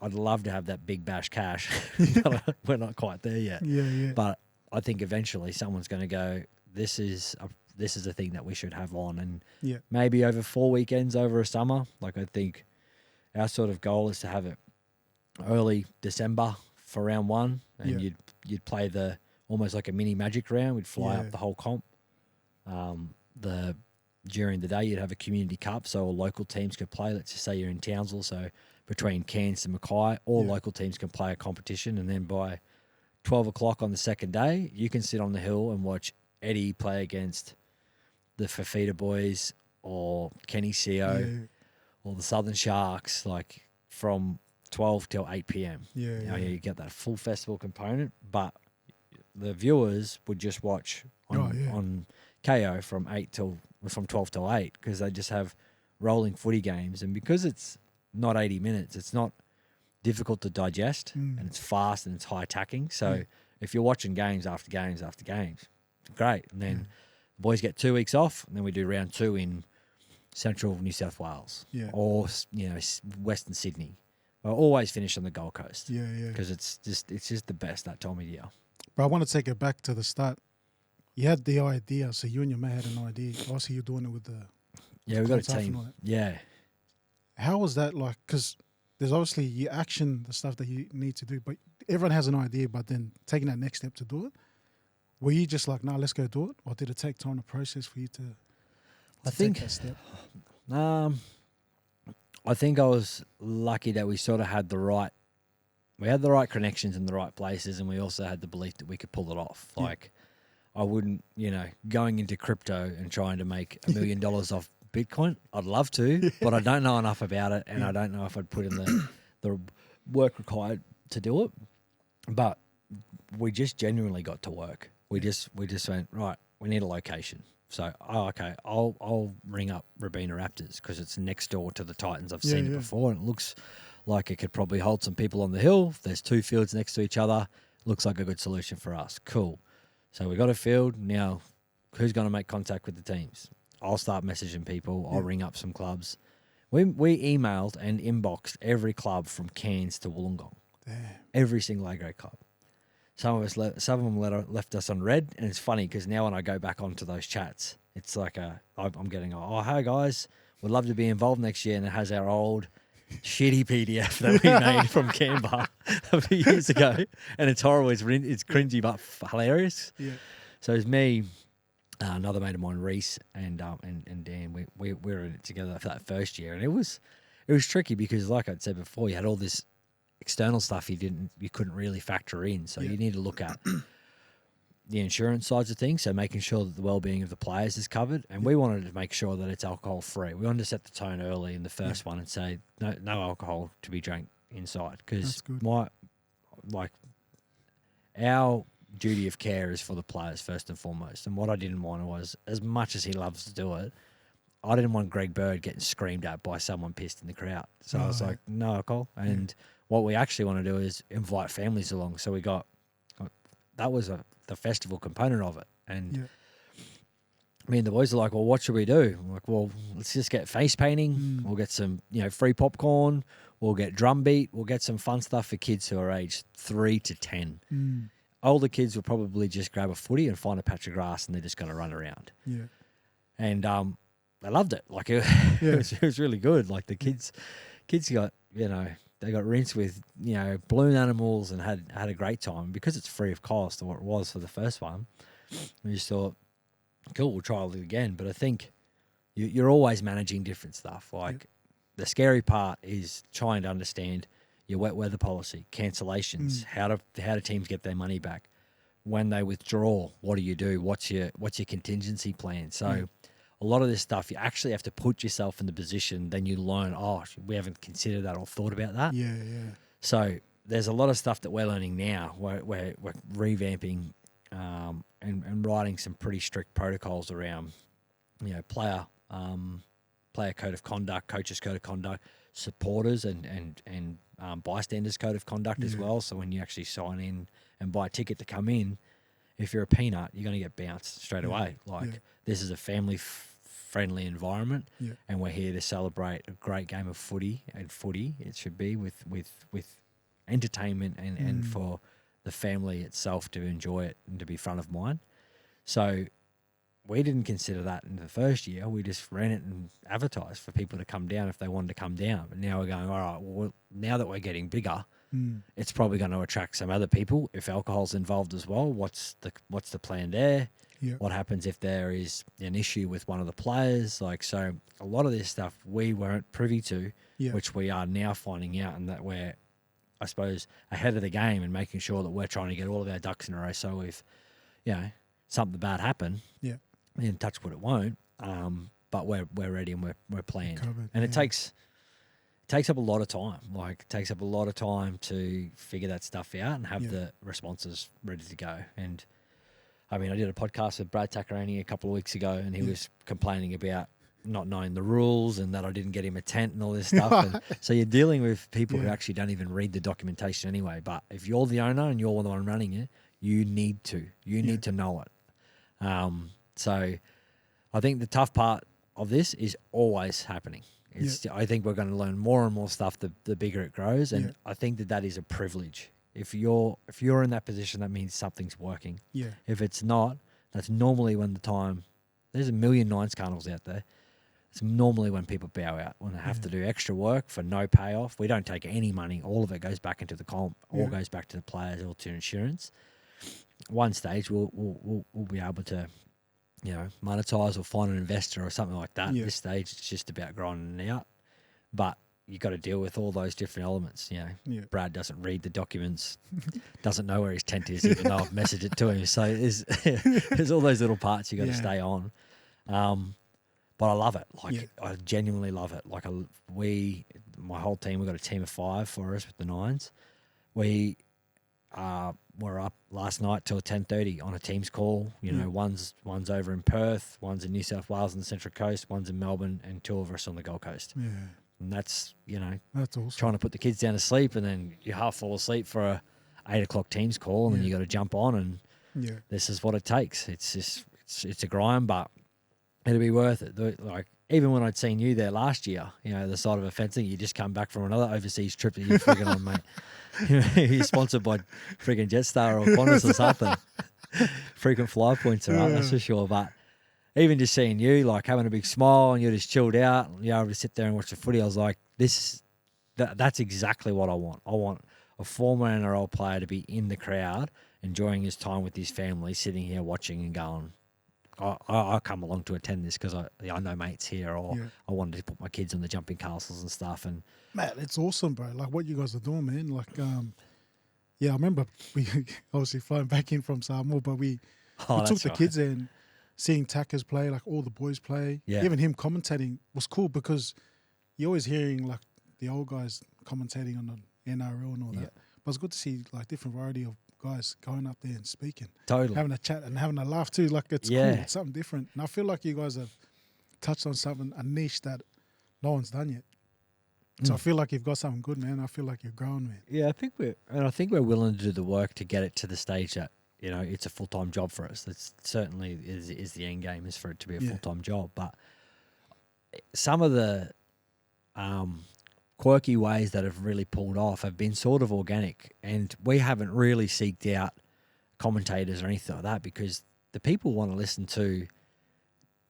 I'd love to have that big bash cash, but we're not quite there yet. But I think eventually someone's going to go, this is a thing that we should have on, and maybe over 4 weekends over a summer. Like, I think our sort of goal is to have it early December for round one, and you'd play almost like a mini Magic round. We'd fly up the whole comp. During the day, you'd have a community cup, so all local teams could play. Let's just say you're in Townsville, so between Cairns and Mackay, all local teams can play a competition, and then by 12 o'clock on the second day, you can sit on the hill and watch Eddie play against the Fafita boys or Kenny CO or the Southern Sharks, like from 12 till 8 p.m. You get that full festival component, but the viewers would just watch on KO from 12 till 8, because they just have rolling footy games, and because it's not 80 minutes, it's not difficult to digest, and it's fast and it's high attacking. So if you're watching games after games after games, great. And then the boys get 2 weeks off, and then we do round 2 in central New South Wales or, you know, Western Sydney. We'll always finish on the Gold Coast. Because it's just the best that time of year. But I want to take it back to the start. You had the idea, so you and your mate had an idea. Also, you're doing it with the we've got a team. Yeah. How was that like? Because there's obviously you action the stuff that you need to do, but everyone has an idea. But then taking that next step to do it, were you just like, let's go do it, or did it take time to process for you to take that step? I think I was lucky that we sort of had the right connections in the right places, and we also had the belief that we could pull it off. Like, I wouldn't, you know, going into crypto and trying to make $1 million off Bitcoin. I'd love to, but I don't know enough about it, and I don't know if I'd put in the work required to do it. But we just genuinely got to work. We just went, right, we need a location. So, okay, I'll ring up Robina Raptors because it's next door to the Titans. I've seen it before, and it looks like it could probably hold some people on the hill. There's 2 fields next to each other. Looks like a good solution for us. Cool. So we got a field. Now, who's going to make contact with the teams? I'll start messaging people. I'll ring up some clubs. We emailed and inboxed every club from Cairns to Wollongong. Damn. Every single A-grade club. Some of them left us on red, and it's funny because now when I go back onto those chats, it's like I'm getting, hey guys, we'd love to be involved next year, and it has our old shitty PDF that we made from Canberra a few years ago, and it's horrible. It's cringy but hilarious. Yeah. So it's me, another mate of mine, Reese, and Dan. We were in it together for that first year, and it was tricky because, like I'd said before, you had all this external stuff you couldn't really factor in. So you need to look at the insurance sides of things, so making sure that the well-being of the players is covered. And we wanted to make sure that it's alcohol-free. We wanted to set the tone early in the first one and say no alcohol to be drank inside, because our duty of care is for the players first and foremost. And what I didn't want was, as much as he loves to do it, I didn't want Greg Bird getting screamed at by someone pissed in the crowd. So I was like, no, Cole. And what we actually want to do is invite families along. So we got, that was the festival component of it. And me and the boys are like, well, what should we do? I'm like, well, let's just get face painting. We'll get some, free popcorn. We'll get drum beat. We'll get some fun stuff for kids who are aged 3 to 10. Older kids will probably just grab a footy and find a patch of grass and they're just going to run around. Yeah. And they loved it. Like it was really good. Like the kids got, they got rinsed with, balloon animals and had a great time because it's free of cost, or it was for the first one. We just thought, cool, we'll try it again. But I think you're always managing different stuff. Like the scary part is trying to understand your wet weather policy, cancellations, how do teams get their money back? When they withdraw, what do you do? What's your contingency plan? So a lot of this stuff, you actually have to put yourself in the position, then you learn, we haven't considered that or thought about that. Yeah. So there's a lot of stuff that we're learning now. We're revamping and writing some pretty strict protocols around, player code of conduct, coaches code of conduct, supporters and bystanders code of conduct as well. So when you actually sign in and buy a ticket to come in, if you're a peanut, you're going to get bounced straight away. This is a family-friendly environment, and we're here to celebrate a great game of footy. And footy, it should be with entertainment and for the family itself to enjoy it and to be front of mind. So we didn't consider that in the first year. We just ran it and advertised for people to come down if they wanted to come down. But now we're going, all right, well, now that we're getting bigger, it's probably going to attract some other people. If alcohol's involved as well, what's the plan there? What happens if there is an issue with one of the players? So a lot of this stuff we weren't privy to, which we are now finding out, and that we're, I suppose, ahead of the game and making sure that we're trying to get all of our ducks in a row. So if, something bad happen, and touch wood, it won't. But we're ready and we're planned. And it takes up a lot of time. It takes up a lot of time to figure that stuff out and have the responses ready to go. And I mean, I did a podcast with Brad Takarani a couple of weeks ago, and he was complaining about not knowing the rules and that I didn't get him a tent and all this stuff. And so you're dealing with people who actually don't even read the documentation anyway. But if you're the owner and you're the one running it, you need to know it. So I think the tough part of this is always happening. I think we're going to learn more and more stuff the bigger it grows, and I think that is a privilege. If you're in that position, that means something's working. If it's not, that's normally when there's a million nines carnivals out there. It's normally when people bow out, when they have to do extra work for no payoff. We don't take any money. All of it goes back into the comp, all goes back to the players or to insurance. One stage we'll be able to, monetize or find an investor or something like that. At this stage, it's just about grinding it out. But you got to deal with all those different elements. Brad doesn't read the documents, doesn't know where his tent is, even though I've messaged it to him. So there's all those little parts you got to stay on. But I love it. I genuinely love it. My whole team, we've got a team of 5 for us with the Nines. We were up last night till 10:30 on a Teams call. One's over in Perth, one's in New South Wales on the Central Coast, one's in Melbourne, and 2 of us on the Gold Coast. And that's that's awesome. Trying to put the kids down to sleep, and then you half fall asleep for a 8 o'clock Teams call, and then you got to jump on, and this is what it takes. It's just it's a grind, but it'll be worth it. Even when I'd seen you there last year, the side of a fencing, you just come back from another overseas trip that you're frigging on, mate. You're sponsored by frigging Jetstar or Qantas or something. Frequent fly points are up, that's for sure. But even just seeing you, having a big smile and you're just chilled out, and you're able to sit there and watch the footy, I was like, that's exactly what I want. I want a former NRL player to be in the crowd, enjoying his time with his family, sitting here watching and going, I come along to attend this because I know mates here, or I wanted to put my kids on the jumping castles and stuff. And Matt, it's awesome, bro. What you guys are doing, man. I remember we obviously flying back in from Samoa, but we took the kids in, seeing Tackers play, all the boys play. Even him commentating was cool because you're always hearing the old guys commentating on the NRL and all that. But it's good to see different variety of guys going up there and speaking. Totally. Having a chat and having a laugh too. It's cool. It's something different. And I feel like you guys have touched on something, a niche that no one's done yet. So I feel like you've got something good, man. I feel like you're growing, man. Yeah, I think we're willing to do the work to get it to the stage that, you know, it's a full-time job for us. That's certainly is the end game, is for it to be a full-time job. But some of the quirky ways that have really pulled off have been sort of organic, and we haven't really seeked out commentators or anything like that, because the people want to listen to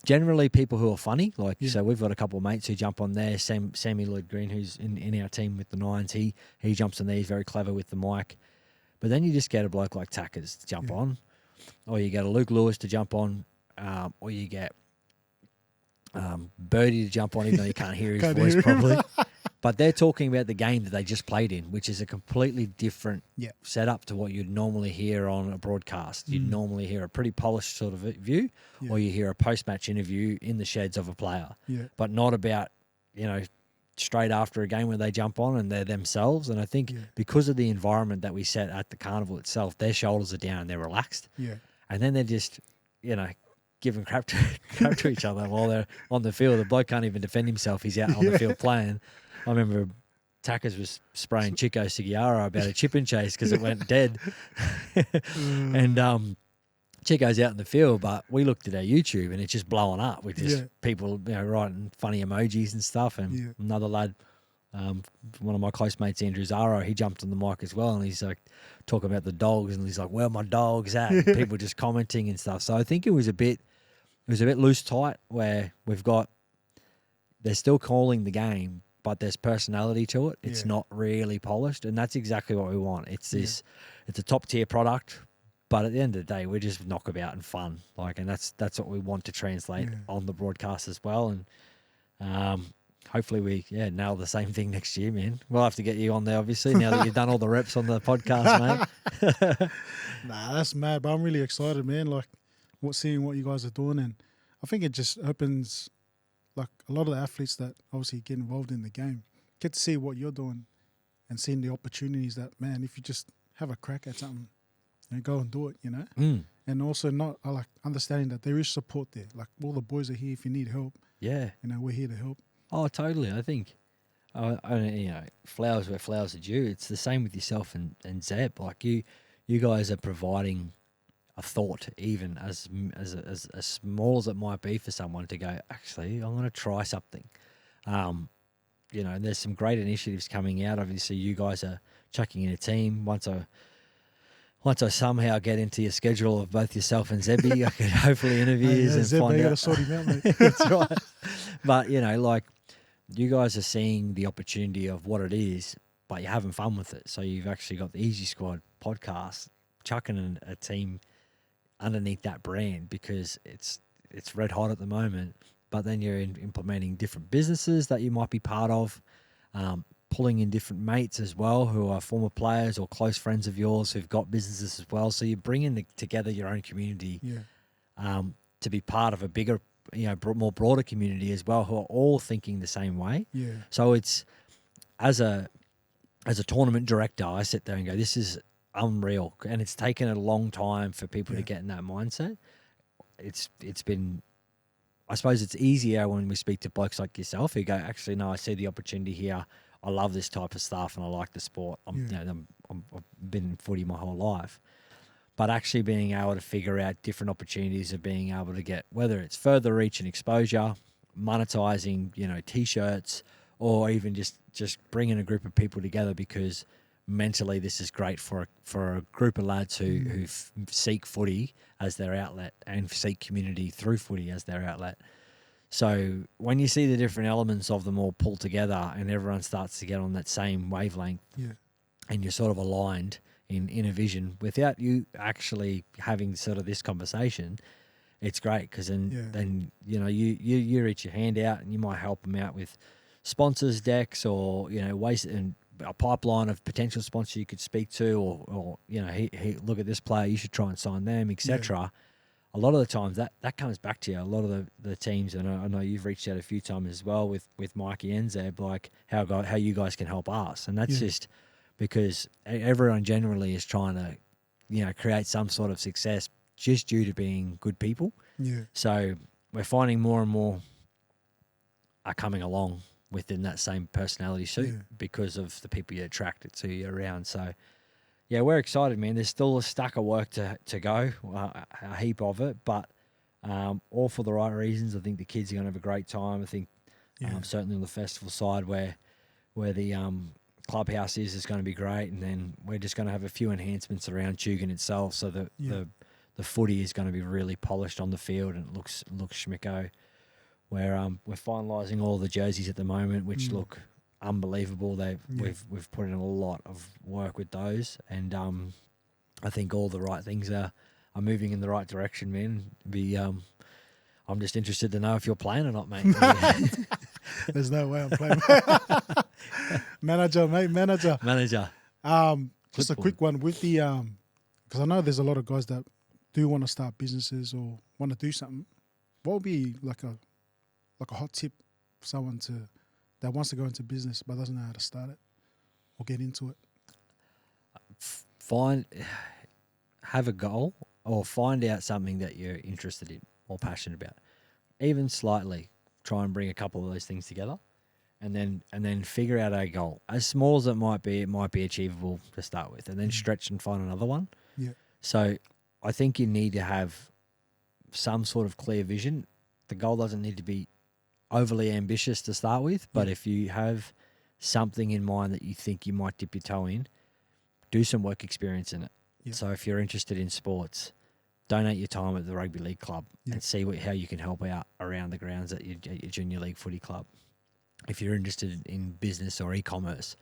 generally people who are funny. Like, so we've got a couple of mates who jump on there. Sammy Lloyd Green, who's in our team with the Nines, he jumps on there. He's very clever with the mic. But then you just get a bloke like Tackers to jump on, or you get a Luke Lewis to jump on, or you get Birdie to jump on, even though you can't hear his voice properly. But they're talking about the game that they just played in, which is a completely different setup to what you'd normally hear on a broadcast. You'd normally hear a pretty polished sort of view, or you hear a post-match interview in the sheds of a player, but not about, you know, straight after a game where they jump on and they're themselves. And I think because of the environment that we set at the carnival itself, their shoulders are down and they're relaxed. Yeah. And then they're just, you know, giving crap to each other while they're on the field. The bloke can't even defend himself. He's out on the field playing. I remember Tackers was spraying Chico Sigiaro about a chip and chase because it went dead. And Chico's out in the field, but we looked at our YouTube and it's just blowing up with just people, you know, writing funny emojis and stuff. And another lad, one of my close mates, Andrew Zaro, he jumped on the mic as well, and he's like talking about the dogs, and he's like, "Where are my dogs at?" And people just commenting and stuff. So I think it was a bit loose tight, where they're still calling the game, but there's personality to it. It's not really polished, and that's exactly what we want. It's it's a top tier product, but at the end of the day, we're just knockabout and fun, and that's what we want to translate on the broadcast as well. And hopefully we nail the same thing next year, man. We'll have to get you on there, obviously, now that you've done all the reps on the podcast, mate. Nah, that's mad, but I'm really excited, man. Like, seeing what you guys are doing, and I think it just opens, like, a lot of the athletes that obviously get involved in the game get to see what you're doing and seeing the opportunities that, man, if you just have a crack at something, go and do it, you know? And also like understanding that there is support there. Like, all the boys are here if you need help. Yeah. We're here to help. Oh, totally. I think, flowers where flowers are due. It's the same with yourself and Zeb. Like, you guys are providing a thought, even as small as it might be, for someone to go, actually, I'm going to try something. And there's some great initiatives coming out. Obviously, you guys are chucking in a team. Once I somehow get into your schedule of both yourself and Zebby, I could hopefully interviews and Zeb, find out. Sort him out, mate. That's right. But, you guys are seeing the opportunity of what it is, but you're having fun with it. So you've actually got the Easy Squad podcast, chucking a team underneath that brand, because it's red hot at the moment. But then you're implementing different businesses that you might be part of, pulling in different mates as well who are former players or close friends of yours who've got businesses as well. So you're bringing together your own community to be part of a bigger, more broader community as well, who are all thinking the same way. Yeah. So it's, as a tournament director, I sit there and go, this is unreal. And it's taken a long time for people to get in that mindset. It's been, I suppose it's easier when we speak to blokes like yourself who go, actually, no, I see the opportunity here. I love this type of stuff and I like the sport. I've been in footy my whole life. But actually being able to figure out different opportunities of being able to get, whether it's further reach and exposure, monetizing, T-shirts, or even just bringing a group of people together, because mentally this is great for a group of lads who seek footy as their outlet and seek community through footy as their outlet. So when you see the different elements of them all pull together and everyone starts to get on that same wavelength, and you're sort of aligned in a vision without you actually having sort of this conversation, it's great, because then you reach your hand out and you might help them out with sponsors decks, or waste and a pipeline of potential sponsors you could speak to, or hey, look at this player, you should try and sign them, etc. A lot of the times that comes back to you. A lot of the teams, and I know you've reached out a few times as well with Mikey and Zeb, like how you guys can help us, and that's just because everyone generally is trying to create some sort of success just due to being good people. Yeah. So we're finding more and more are coming along within that same personality suit Yeah. because of the people you attracted to you around. So, yeah, we're excited, man. There's still a stack of work to go, a heap of it, but all for the right reasons. I think the kids are going to have a great time. I think certainly on the festival side where the clubhouse is going to be great, and then we're just going to have a few enhancements around Tugun itself, so that the footy is going to be really polished on the field and it looks schmicko. We're finalising all the jerseys at the moment, which look unbelievable. We've put in a lot of work with those, and I think all the right things are moving in the right direction, man. I'm just interested to know if you're playing or not, mate. There's no way I'm playing. Manager, mate, manager. Just a quick one with the because I know there's a lot of guys that do want to start businesses or want to do something. What would be like a hot tip for someone that wants to go into business but doesn't know how to start it or get into it? Have a goal or find out something that you're interested in or passionate about. Even slightly, try and bring a couple of those things together, and then figure out a goal. As small as it might be achievable to start with, and then stretch and find another one. Yeah. So I think you need to have some sort of clear vision. The goal doesn't need to be overly ambitious to start with, but if you have something in mind that you think you might dip your toe in, do some work experience in it. Yeah. So if you're interested in sports, donate your time at the rugby league club and see how you can help out around the grounds at your junior league footy club. If you're interested in business or e-commerce,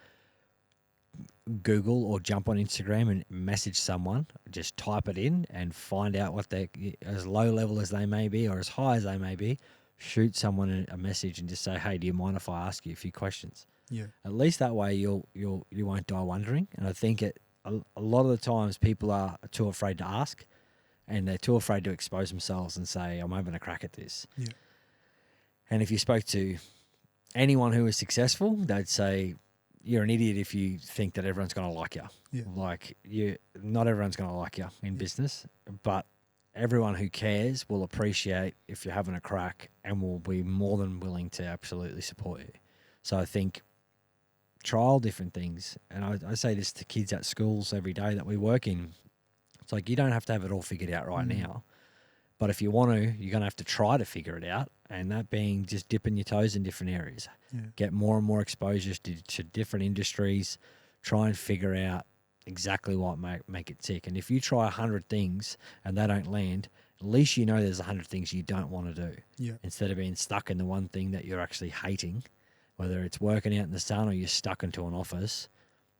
Google or jump on Instagram and message someone. Just type it in and find out what they, as low level as they may be or as high as they may be, shoot someone a message and just say, hey, do you mind if I ask you a few questions? Yeah. At least that way you won't die wondering. And I think a lot of the times people are too afraid to ask, and they're too afraid to expose themselves and say, I'm having a crack at this. Yeah. And if you spoke to anyone who is successful, they'd say, you're an idiot if you think that everyone's going to like you. Yeah. Like, not everyone's going to like you in business, but everyone who cares will appreciate if you're having a crack and will be more than willing to absolutely support you. So I think trial different things. And I say this to kids at schools every day that we work in. It's like, you don't have to have it all figured out right now. But if you want to, you're going to have to try to figure it out. And that being just dipping your toes in different areas. Yeah. Get more and more exposure to different industries. Try and figure out exactly what make it tick. And if you try 100 things and they don't land, at least you know there's 100 things you don't want to do. Yeah. Instead of being stuck in the one thing that you're actually hating, whether it's working out in the sun or you're stuck into an office,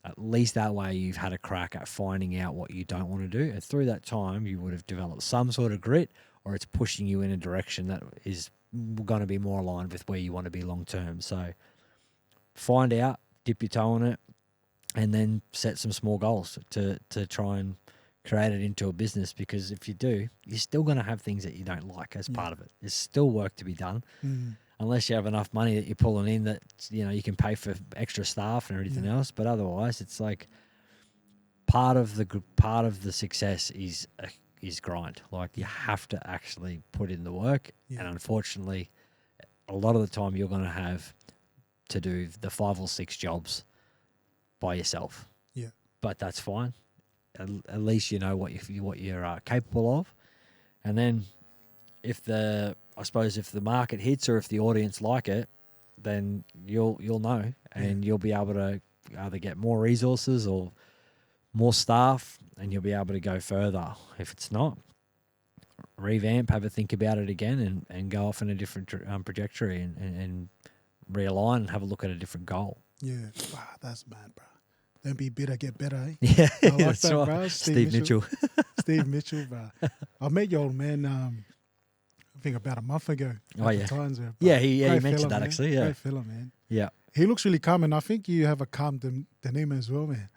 at least that way you've had a crack at finding out what you don't want to do. And through that time, you would have developed some sort of grit, or it's pushing you in a direction that is going to be more aligned with where you want to be long term. So find out, dip your toe in it, and then set some small goals to try and create it into a business. Because if you do, you're still going to have things that you don't like as part of it. There's still work to be done. Unless you have enough money that you're pulling in that, you know, you can pay for extra staff and everything else. But otherwise, it's like part of the success is grind. Like, you have to actually put in the work. And unfortunately, a lot of the time you're going to have to do the 5 or 6 jobs by yourself. Yeah. But that's fine. At least you know what you're capable of. And then if the market hits or if the audience like it, then you'll know, and you'll be able to either get more resources or more staff, and you'll be able to go further. If it's not, revamp, have a think about it again, and go off in a different trajectory and realign and have a look at a different goal. Yeah, wow, that's mad, bro. Don't be bitter, get better, eh? Yeah, I like that's that, right. bro. Steve Mitchell. Steve Mitchell, bro. I met your old man, I think about a month ago. Oh, Times, he mentioned that, actually. Yeah. Great fella, man. Yeah. He looks really calm, and I think you have a calm demeanor as well, man.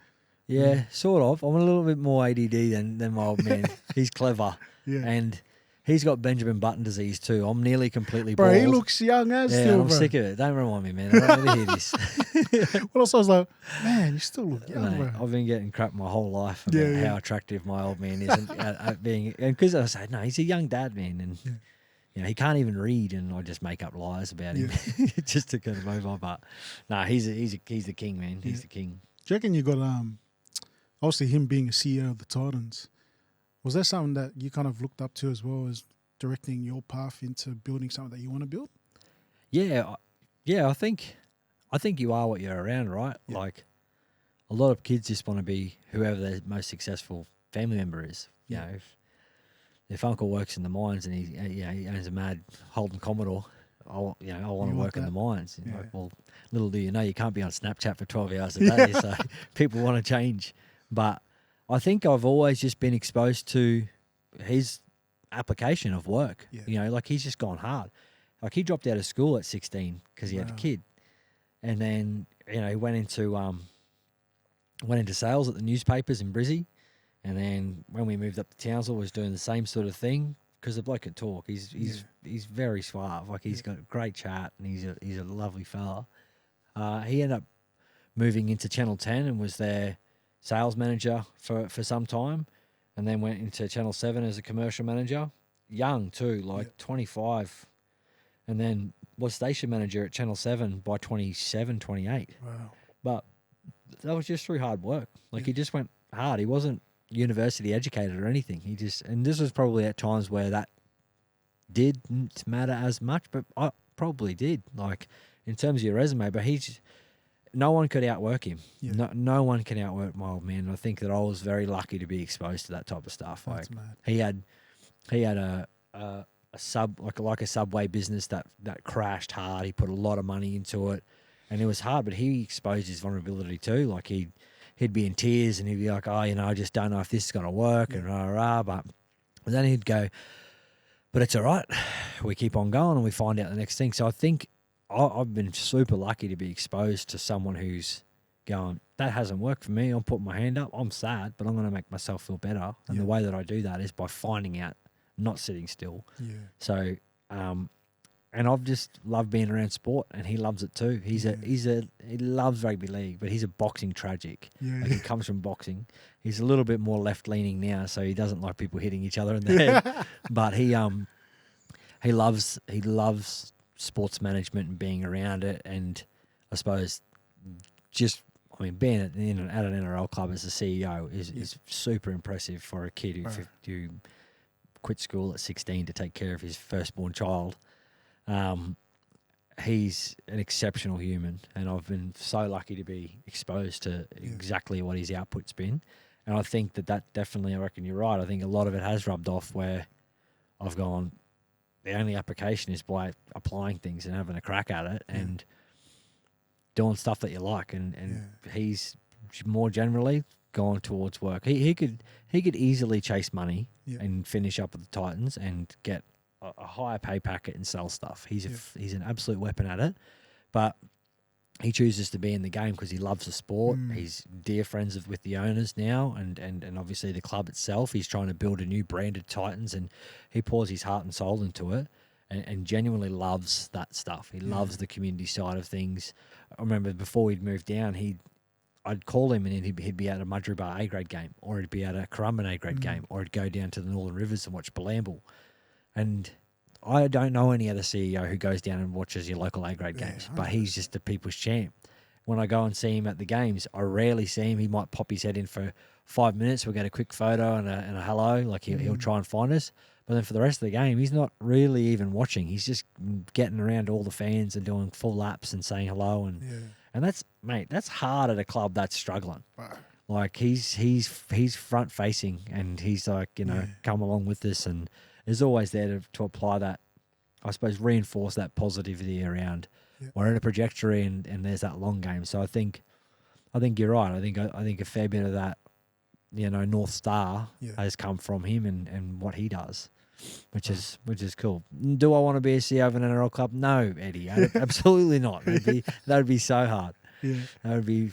Yeah, sort of. I'm a little bit more ADD than my old man. He's clever. Yeah. And he's got Benjamin Button disease too. I'm nearly completely bald. Bro, he looks young as still, I'm bro. sick of it. Don't remind me, man. I don't want to hear this. Well, also I was like, man, you still look young, bro. I've been getting crap my whole life about how attractive my old man is. And because I said, no, he's a young dad, man. And You know, he can't even read, and I just make up lies about him just to kind of move on. But no, he's the king, man. He's the king. Do you reckon you got obviously him being a CEO of the Titans? Was that something that you kind of looked up to as well as directing your path into building something that you want to build? Yeah, I think you are what you're around, right? Yeah. Like a lot of kids just want to be whoever their most successful family member is. You know, if uncle works in the mines and he owns a mad Holden Commodore, I want to work in the mines. Yeah. Like, well, little do you know, you can't be on Snapchat for 12 hours a day. So people want to change. But I think I've always just been exposed to his application of work. Yeah. You know, like he's just gone hard. Like he dropped out of school at 16 because he had a kid. And then, you know, he went into sales at the newspapers in Brizzy. And then when we moved up to Townsville, was doing the same sort of thing because the bloke could talk. He's very suave. Like he's got a great chat and he's a lovely fella. He ended up moving into Channel 10 and was their sales manager for some time, and then went into Channel 7 as a commercial manager. Young too, 25. And then was station manager at Channel 7 by 27, 28. Wow. But that was just through hard work. Like he just went hard. He wasn't university educated or anything. And this was probably at times where that didn't matter as much, but I probably did, like in terms of your resume. But no one could outwork him. Yeah. No one can outwork my old man. I think that I was very lucky to be exposed to that type of stuff. That's like mad. he had a Subway business that crashed hard. He put a lot of money into it, and it was hard. But he exposed his vulnerability too. Like he'd be in tears and he'd be like, "Oh, you know, I just don't know if this is going to work," and rah rah. But then he'd go, "But it's all right. We keep on going and we find out the next thing." So I think I've been super lucky to be exposed to someone who's going, "That hasn't worked for me. I'm putting my hand up. I'm sad, but I'm going to make myself feel better." And the way that I do that is by finding out, not sitting still. Yeah. So, and I've just loved being around sport, and he loves it too. He loves rugby league, but he's a boxing tragic. Yeah. Like he comes from boxing. He's a little bit more left leaning now, so he doesn't like people hitting each other in the head. But he loves sports management and being around it, and I suppose being at an NRL club as a CEO is super impressive for a kid who quit school at 16 to take care of his firstborn child. He's an exceptional human, and I've been so lucky to be exposed to exactly what his output's been. And I think that definitely, I reckon you're right. I think a lot of it has rubbed off where I've gone, the only application is by applying things and having a crack at it and doing stuff that you like. And he's more generally gone towards work. He could easily chase money and finish up with the Titans and get a higher pay packet and sell stuff. He's an absolute weapon at it, but he chooses to be in the game because he loves the sport. He's dear friends with the owners now and obviously the club itself. He's trying to build a new branded Titans, and he pours his heart and soul into it and genuinely loves that stuff. He loves the community side of things. I remember before he'd moved down, I'd call him and he'd be at a Mudgee Bar A-grade game, or he'd be at a Currumbin A-grade game, or he'd go down to the Northern Rivers and watch Balamble. And I don't know any other CEO who goes down and watches your local A-grade games, but he's just a people's champ. When I go and see him at the games, I rarely see him. He might pop his head in for 5 minutes. We'll get a quick photo and a hello. Like he'll try and find us. But then for the rest of the game, he's not really even watching. He's just getting around all the fans and doing full laps and saying hello. And that's hard at a club that's struggling. Wow. Like he's front facing and he's like, come along with this, and is always there to apply that, I suppose, reinforce that positivity around. We're in a trajectory and there's that long game. So I think you're right. I think a fair bit of that, North Star has come from him and what he does, which is cool. Do I want to be a CEO of an NRL club? No, Eddie, absolutely not. That would be so hard. Yeah. That would be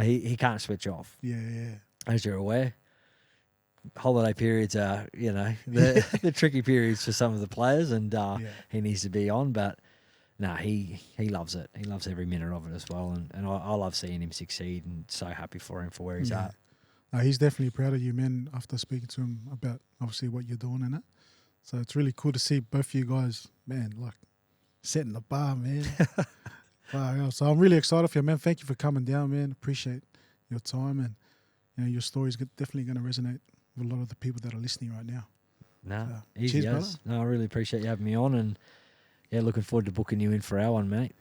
He can't switch off. Yeah. As you're aware. Holiday periods are, the tricky periods for some of the players, and he needs to be on. But no, he loves it. He loves every minute of it as well, and I love seeing him succeed, and so happy for him for where he's at. He's definitely proud of you, man. After speaking to him about obviously what you're doing and that, So it's really cool to see both of you guys, man, like setting the bar, man. Wow, yeah. So I'm really excited for you, man. Thank you for coming down, man. Appreciate your time, and your story's definitely going to resonate with a lot of the people that are listening right now. No, So, easy cheers, as. No, I really appreciate you having me on, and looking forward to booking you in for our one, mate.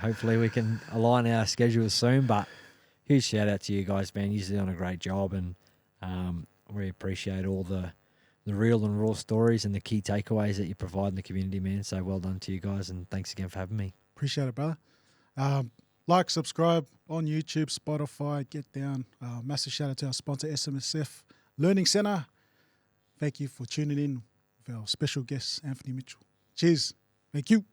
Hopefully we can align our schedules soon. But huge shout out to you guys, man. You're doing a great job, and we appreciate all the real and raw stories and the key takeaways that you provide in the community, man. So well done to you guys, and thanks again for having me. Appreciate it, brother. Like, subscribe on YouTube, Spotify, get down. Massive shout out to our sponsor, SMSF Learning Centre. Thank you for tuning in with our special guest, Anthony Mitchell. Cheers. Thank you.